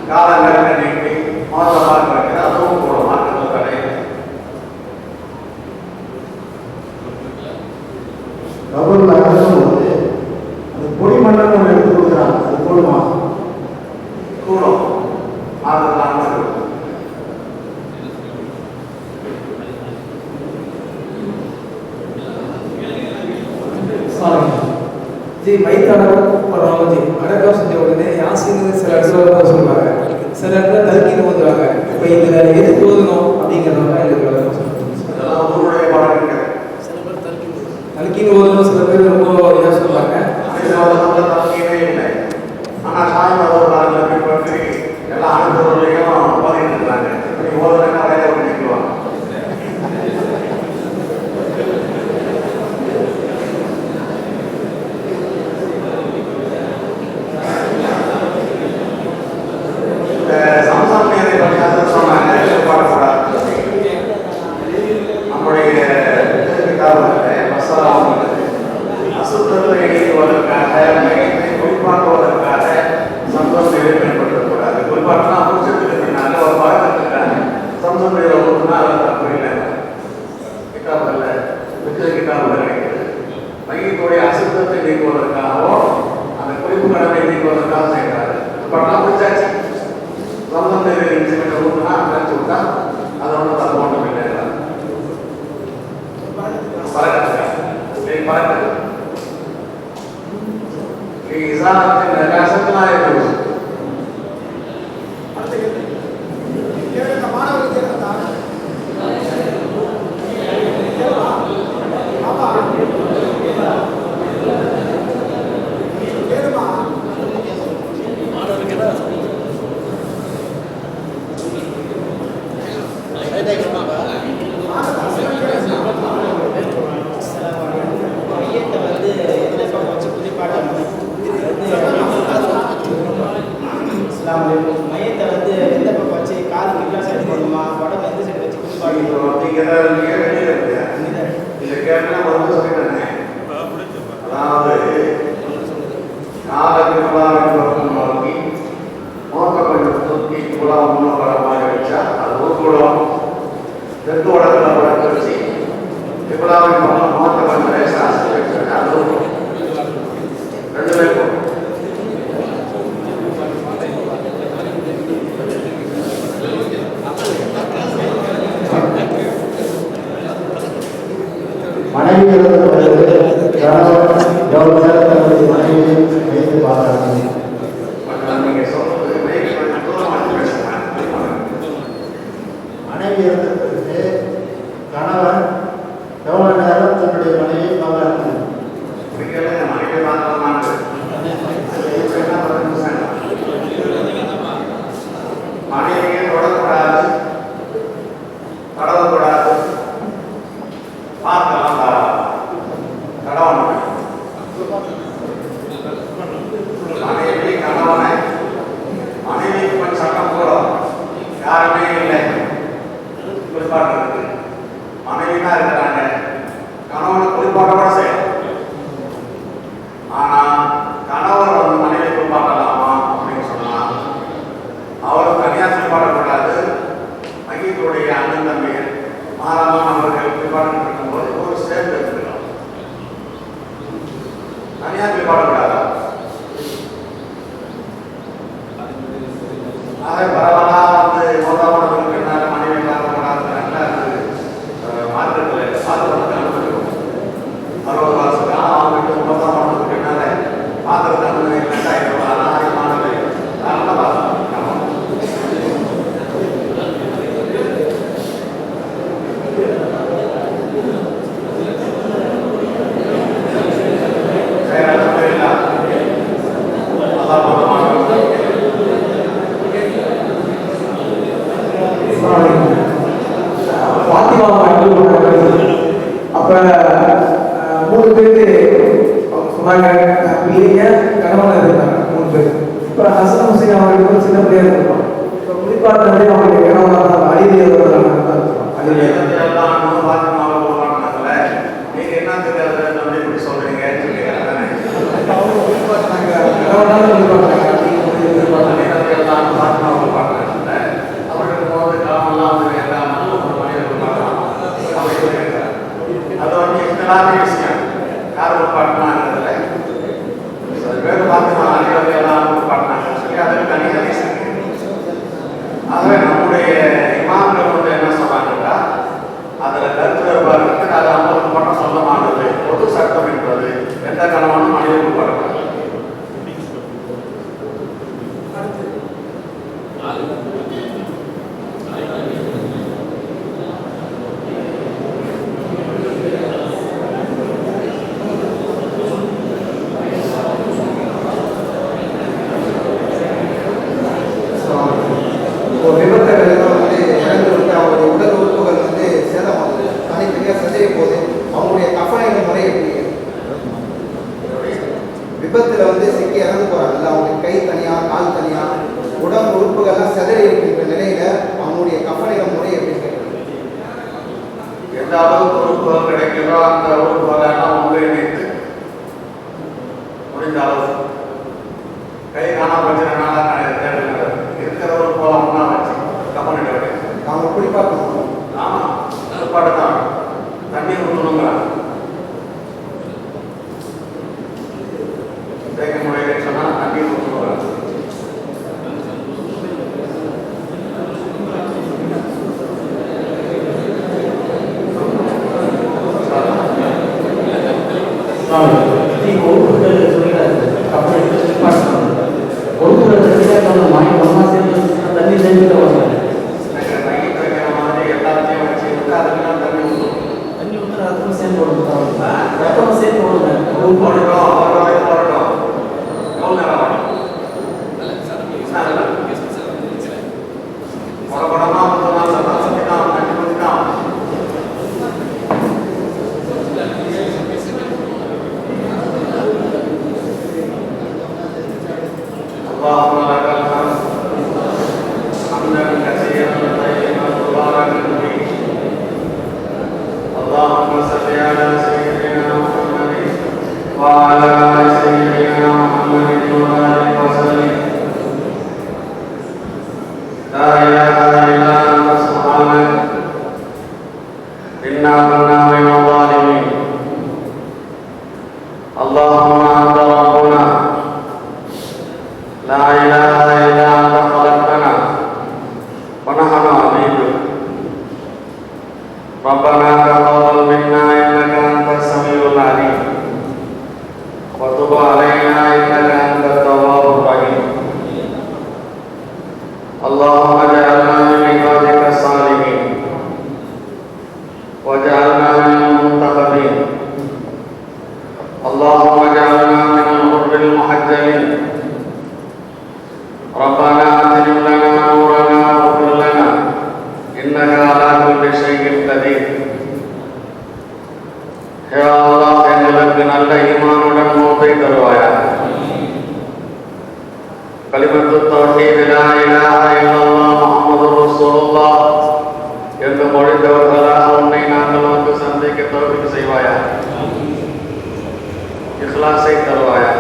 காலங்கள் நீட்டி மாத பார்க்க வைக்கிறது அதுவும் கூட மாற்றங்கள் கிடையாது. கபூரில் அடக்கும்போது அந்த பொடி மண்டலம் எடுத்து கொடுக்குறாங்க. அது போடுமா? கூடும் மாற்றலாம். ஜி மைத்தடக்கம் பண்ணுவாங்க. ஜி அடக்கம் செஞ்ச உடனே யாசின்னு சில இடத்துல சொல்லுவாங்க, சில இடத்துல தல்கின்னு ஓதுவாங்க. இப்போ இதில் எதுக்கு ஓதணும் அப்படிங்கிறவங்க எனக்கு விளக்கம் சொல்லுவாங்க. இதெல்லாம் ஊருடைய பாடங்கள். சில பேர் தல்கின்னு ஓதணும், சில பேர் ரொம்ப இதாக சொல்லுவாங்க. இல்லை. ஆனால் சாயந்தரம் காலத்தில் பின்பற்றி எல்லா அனுபவங்களையும் பதிட்டு இருக்கிறாங்க. இப்படி ஓதுனா வேலை பண்ணிக்குவாங்க. சம்சாமியரை பற்றி சொன்னாங்க பாடக்கூடாது. நம்முடைய அசுத்தத்தை நீக்குவதற்காக மையத்தை குறிப்பாக்குவதற்காக சம்சம் நீரை பயன்படுத்தக்கூடாது. குறிப்பாட்டுனா புரிச்சத்துக்கு பின்னால ஒரு பழக்கத்துக்காக சம்சம் நீரை ஊற்றுனா அது தப்பு இல்லை. கிட்டாபில் கிட்டாபில் கிடைக்குது. மையத்துடைய அசுத்தத்தை நீக்குவதற்காகவோ அந்த குறிப்பு கடனை நீக்குவதற்காக செய்கிறாரு. பட்டா பிடிச்சாச்சு சம்சம் நீரை ஊற்றுனா நினைச்சு விட்டா அதை ஒன்றும் தப்பு ஒன்றும் இல்லை. பழக்கத்துக்காக إزالة النجاسة لا يجوز. மையத்தை வந்து எந்த பக்கம் வச்சு கால் கிட்ட சைடு போடணுமா, உடம்பு எந்த சைடு வச்சு குளிப்பாடணும்? அதாவது காலக்கு குழாவின் பக்கம் நோக்கி மோக்க கொஞ்சம் தூக்கி குழா முன்னோக்கிற மாதிரி வச்சா அது ஊர்கூடம் தெற்கு வடக்கில் வடக்கு வச்சு மனைவி இறந்த பிறகு கணவன் எவ்வளவு நேரம் தன்னுடைய மனைவியை வைத்து பார்க்கிறாங்க? நீங்க சொல்றது மனைவி இறந்த பிறகு கணவன் எவ்வளவு நேரம் தன்னுடைய மனைவியை பார்க்கிறாங்க? மனைவி பார்க்கலாம் மனைவியை தொடக்கூடாது, கடவுக்கூடாது, பார்க்கலாம் கடவுள் மனைவி கணவனை மனைவிக்கு கொஞ்சம் சட்டம் போடும் யாருமே இல்லை குளிப்பாட்டுறது மனைவி தான் இருக்கிறாங்க கணவனை குளிப்பாட்ட கூட செய்யலாம் ஆனா கணவர் வந்து மனைவி குளிப்பாட்டலாமா அப்படின்னு சொன்னா அவர் தனியா குளிப்பாட்டக்கூடாது மகிழ்ச்சியுடைய அண்ணன் தம்பிகள் மாறாமல் அவர்கள் குளிப்பாட்டு இருக்கும்போது ஒரு சேர்ந்து எடுத்துக்கலாம் தனியா குளிப்பாட்டக்கூடாதா ஆக பரவாயில்ல வந்து மோதாமடங்களுக்கு என்னால மனைவி பார்க்கக்கூடாதுங்கிறாங்க அது மார்க்கெட்டில் பாத்திரத்தை அனுமதிக்கும் 60 வருஷத்துக்கு அவங்ககிட்ட மோதாமடங்களுக்கு என்னால பாத்திரத்தை அனுமதி 2000 அநாகரிகமானது அதனால பார்த்தோம் பாத்திமா அப்ப 3 பேருக்கு சொன்னாங்க பிள்ளைங்க கணவன் இருந்தாங்க 3 பேர். இப்ப ஹசன் ஹுசைன் அவர்களுக்கு ஒரு சின்ன பிள்ளையா இருப்பான். இப்போ குளிப்பாட்டே அவங்களுக்கு கணவன் அழிவு நீங்க என்ன தெரியாது சொல்றீங்க அது வந்து எல்லாமே விஷயம் யார் ஒரு பாட்டினாங்கிறதுல வேறு பார்த்து அனைவரும் எல்லாம் ஒரு பாட்டினாங்க சொல்லி அதில் தனியாக விஷயம். ஆகவே நம்முடைய இமாம்கள் வந்து என்ன சொன்னாங்கன்னா அதில் கருத்து வேறுபாடு இருக்குது. அது அவங்களுக்கு மட்டும் சொந்தமானது பொது சட்டம் என்பது எந்த கணவனும் மனிதனுக்கு படக்கூடாது. ஒரு விபத்துகளில் வந்து இறந்து வந்து அவருடைய உடல் உறுப்புகள் வந்து சேதமாகுது, தனித்தனியாக சிதைய போது அவங்களுடைய கஃனின் முறை எப்படி? விபத்தில் வந்து சிக்கி இறந்து போகிறாங்கல்ல, அவங்களுக்கு கை தனியாக கால் தனியாக உடம்பு உறுப்புகள்லாம் சிதறி இருக்கின்ற நிலையில் அவங்களுடைய கஃனின் முறை எப்படி கேட்குறது? எந்த அளவுக்கு உறுப்புகள் கிடைக்கிறதோ அந்த உறுப்புகளை எல்லாம் ஒன்றிணைத்து முடிந்த அளவு கை காணா பிரச்சனைனால இருக்கிற உறுப்புகளை ஒன்றா வச்சு கம்பெனி அவங்க குளிப்பாட்டணும். ஆமாம் குளிப்பாட்டு தான் தண்ணி ஊற்றணுங்கிறாங்க. தேக்க முறையில் சொன்னால் தண்ணி ஊற்றணுங்கிறாங்க. ربنا تقبل منا إنك أنت عليم وتب علينا إنك أنت التواب الرحيم اللهم اجعلنا من عبادك الصالحين واجعلنا من المنتخبين اللهم اجعلنا من الغر المحجلين ربنا أتمم لنا نورنا واغفر لنا إنك على كل شيء قدير يا الله எங்களுக்கு நல்ல ஈமானுடன் மௌத்தை தருவாயாக கலிமத்து தௌஹீத் லா இலாஹா இல்லல்லாஹ் முஹம்மதுர் ரசூலுல்லாஹ் என்று மொழிந்தவர்களாக உன்னை நாங்கள் வந்து சந்திக்க தௌஃபீக் செய்வாயாக இக்லாஸை தருவாயாக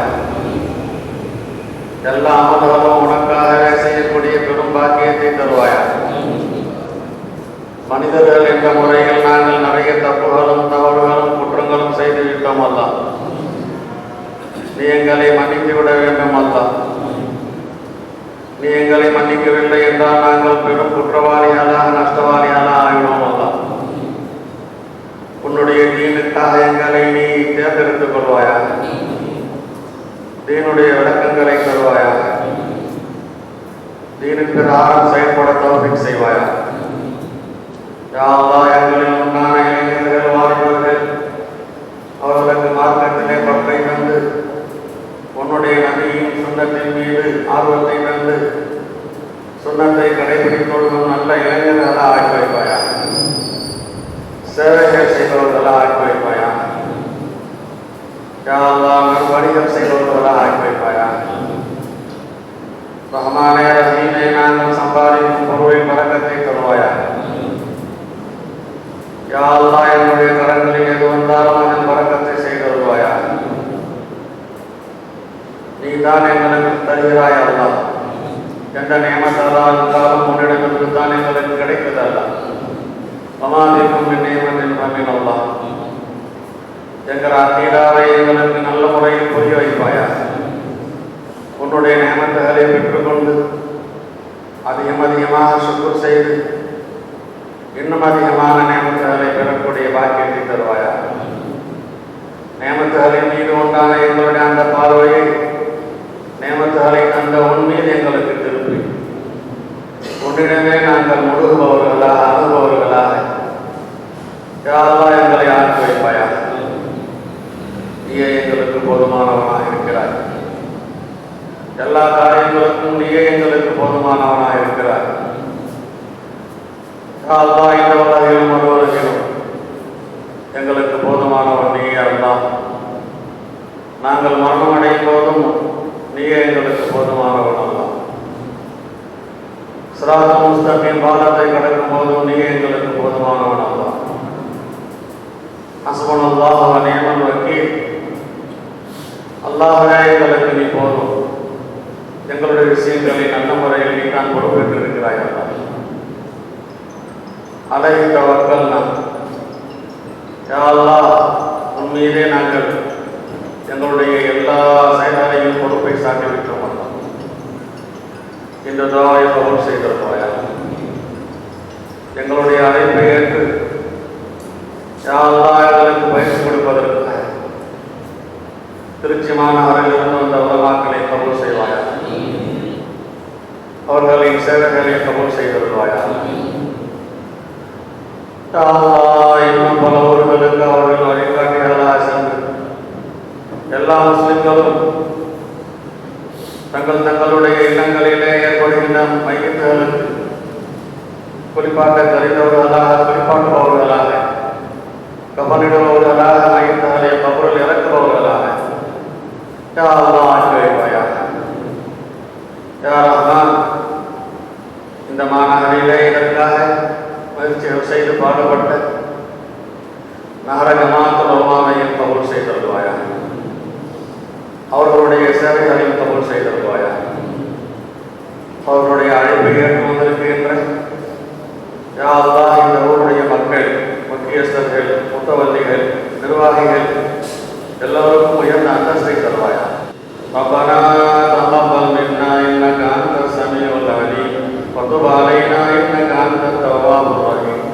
எல்லா அமல்களும் உனக்காகவே செய்யக்கூடிய பெரும் பாக்கியத்தை தருவாயாக மனிதர்கள் என்ற முறையில் நாங்கள் நிறைய தப்புகளும் தவறுகளும் குற்றங்களும் செய்து விட்டோம் அல்ல நீ எங்களை மன்னித்து விட வேண்டும் அல்ல நீ எங்களை மன்னிக்கவில்லை என்றால் நாங்கள் பெரும் குற்றவாளிகளாக நஷ்டவாளிகளாக ஆகிவிடுவோம் அல்ல உன்னுடைய தீனுக்காக எங்களை நீ தேர்ந்தெடுத்துக் கொள்வாயாக தீனுடைய விளக்கங்களை தருவாயாக தீனுக்கு பிரகாரம் செயல்பட தௌஃபீக் செய்வாயாக யா அல்லாஹ் எங்களில் உண்டான இளைஞர்கள் வாலிபர்கள் அவர்களுக்கு மார்க்கத்திலே பற்றை தந்து உன்னுடைய நபியின் சுன்னத்தின் மீது ஆர்வத்தை தந்து சுன்னத்தை கடைபிடித்துக் கொள்ளும் நல்ல இளைஞர்களாக ஆக்கி வைப்பாயா சேவைகள் செய்பவர்களாக ஆக்கி வைப்பாயா யா அல்லாஹ் வணிகம் செய்பவர்களாக ஆக்கி வைப்பாயா ரஹ்மானே ரஹீமே நாங்கள் சம்பாதிக்கும் பொருளின் பரக்கத்தை தருவாயா யா அல்லாஹ் என்னுடைய கரங்களில் எது வந்தாலும் அதன் பரக்கத்தை செய்து வருவாயா நீ தான் எங்களுக்கு தருகிறாய் அல்லாஹ் எந்த நியமத்தால் இருந்தாலும் உன்னிடமிருந்து தான் எங்களுக்கு கிடைக்குது அல்லாஹ் அமாதிக்கும் நியமத்தின் ரமீன் அல்லாஹ் எங்கள் அக்கீதாவை எங்களுக்கு நல்ல முறையில் புரிய வைப்பாயா உன்னுடைய நியமத்துகளை பெற்றுக்கொண்டு அதிகமாக சுக்குர் செய்து இன்னும் அதிகமான நியமத்துகளை பெறக்கூடிய பாக்கியத்தை தருவாயா நியமத்துகளின் மீது உண்டான எங்களுடைய அந்த பார்வையை நியமத்துகளை தந்த உன் மீது எங்களுக்கு திருப்பி உன்னிடமே நாங்கள் முழுகுபவர்களாக அணுபவர்களாக யாரெல்லாம் எங்களை ஆக்கி வைப்பாயா நீயே எங்களுக்கு போதுமானவனாக இருக்கிறாய் எல்லா காரியங்களுக்கும் நீயே எங்களுக்கு போதுமானவனாக இருக்கிறாய் அல்லாஹ் இந்த உலகிலும் மறுவலகிலும் எங்களுக்கு போதுமானவர் நீயே அல்லாஹ் நாங்கள் மரணம் அடையும் போதும் நீயே எங்களுக்கு போதுமானவன் அல்லாஹ் சிராத்துல் முஸ்தகீம் பாலத்தை கடக்கும் போதும் நீயே எங்களுக்கு போதுமானவன் அல்லாஹ் ஹஸ்புனல்லாஹு வ நிஅமல் வக்கீல் அல்லாஹ்வே எங்களுக்கு நீ போதும் எங்களுடைய விஷயங்களை நல்ல முறையில் நீ தான் பொறுப்பேற்று இருக்கிறாய் அல்லாஹ் அலைஹி தவக்கல்னா யா அல்லாஹ் உன் மீதே நாங்கள் எங்களுடைய எல்லா செயல்களையும் பொறுப்பை சாட்டி விட்டோம் அல்லாஹ் இந்த துஆவை கபூல் செய்திருப்பாயா எங்களுடைய அழைப்பை ஏற்று யா அல்லாஹ் எங்களுக்கு பயிற்சி கொடுப்பதற்கு திருச்சி மாநகரில் இருந்து வந்த உலமாக்களை கபூல் செய்வாயா அவர்களின் சேவைகளை கபூல் செய்திருப்பாயா இன்னும் பல ஊர்களுக்கு அவர்கள் வழிகாட்டிகளாக சென்று எல்லா முஸ்லிம்களும் தங்களுடைய இல்லங்களிலே ஏற்படுகின்ற மையத்துகளுக்கு குறிப்பாக தெரிந்தவர்களாக குறிப்பாட்டுபவர்களாக கபனிடுபவர்களாக மையத்துகளை கபரில் இறக்குபவர்களாக ஆக்கி வைப்பாயா யா ரஹ்மான் இந்த மாநகரிலே இதற்காக முயற்சிகள் செய்து பாடுபட்ட நகர ஜமாஅத்துல் உலமாவையும் கபூல் செய்திருவாயா அவர்களுடைய சேவைகளையும் கபூல் செய்திருவாயா அவர்களுடைய அழைப்பை ஏற்று வந்திருக்கின்ற யா அல்லாஹ் இந்த ஊருடைய மக்கள் முக்கியஸ்தர்கள் முத்தவல்லிகள் நிர்வாகிகள் எல்லோருக்கும் உயர்ந்த அந்தஸ்தை தருவாயா ரப்பனா தகப்பல் மின்னா இன்னக அன்த ஸமீஉல் அலீம் வதுப் அலைனா இன்னக அன்தத் தவ்வாபுர் ரஹீம்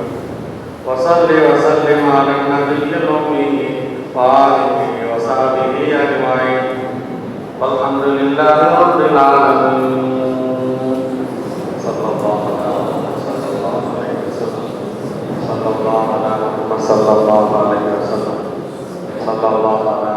வஸல்லி வஸல்லிம் அலா நபிய்யில் உம்மி وآله وصحبه أجمعين والحمد لله رب العالمين صلى الله عليه وسلم صلى الله على محمد صلى الله عليه وسلم صلى الله على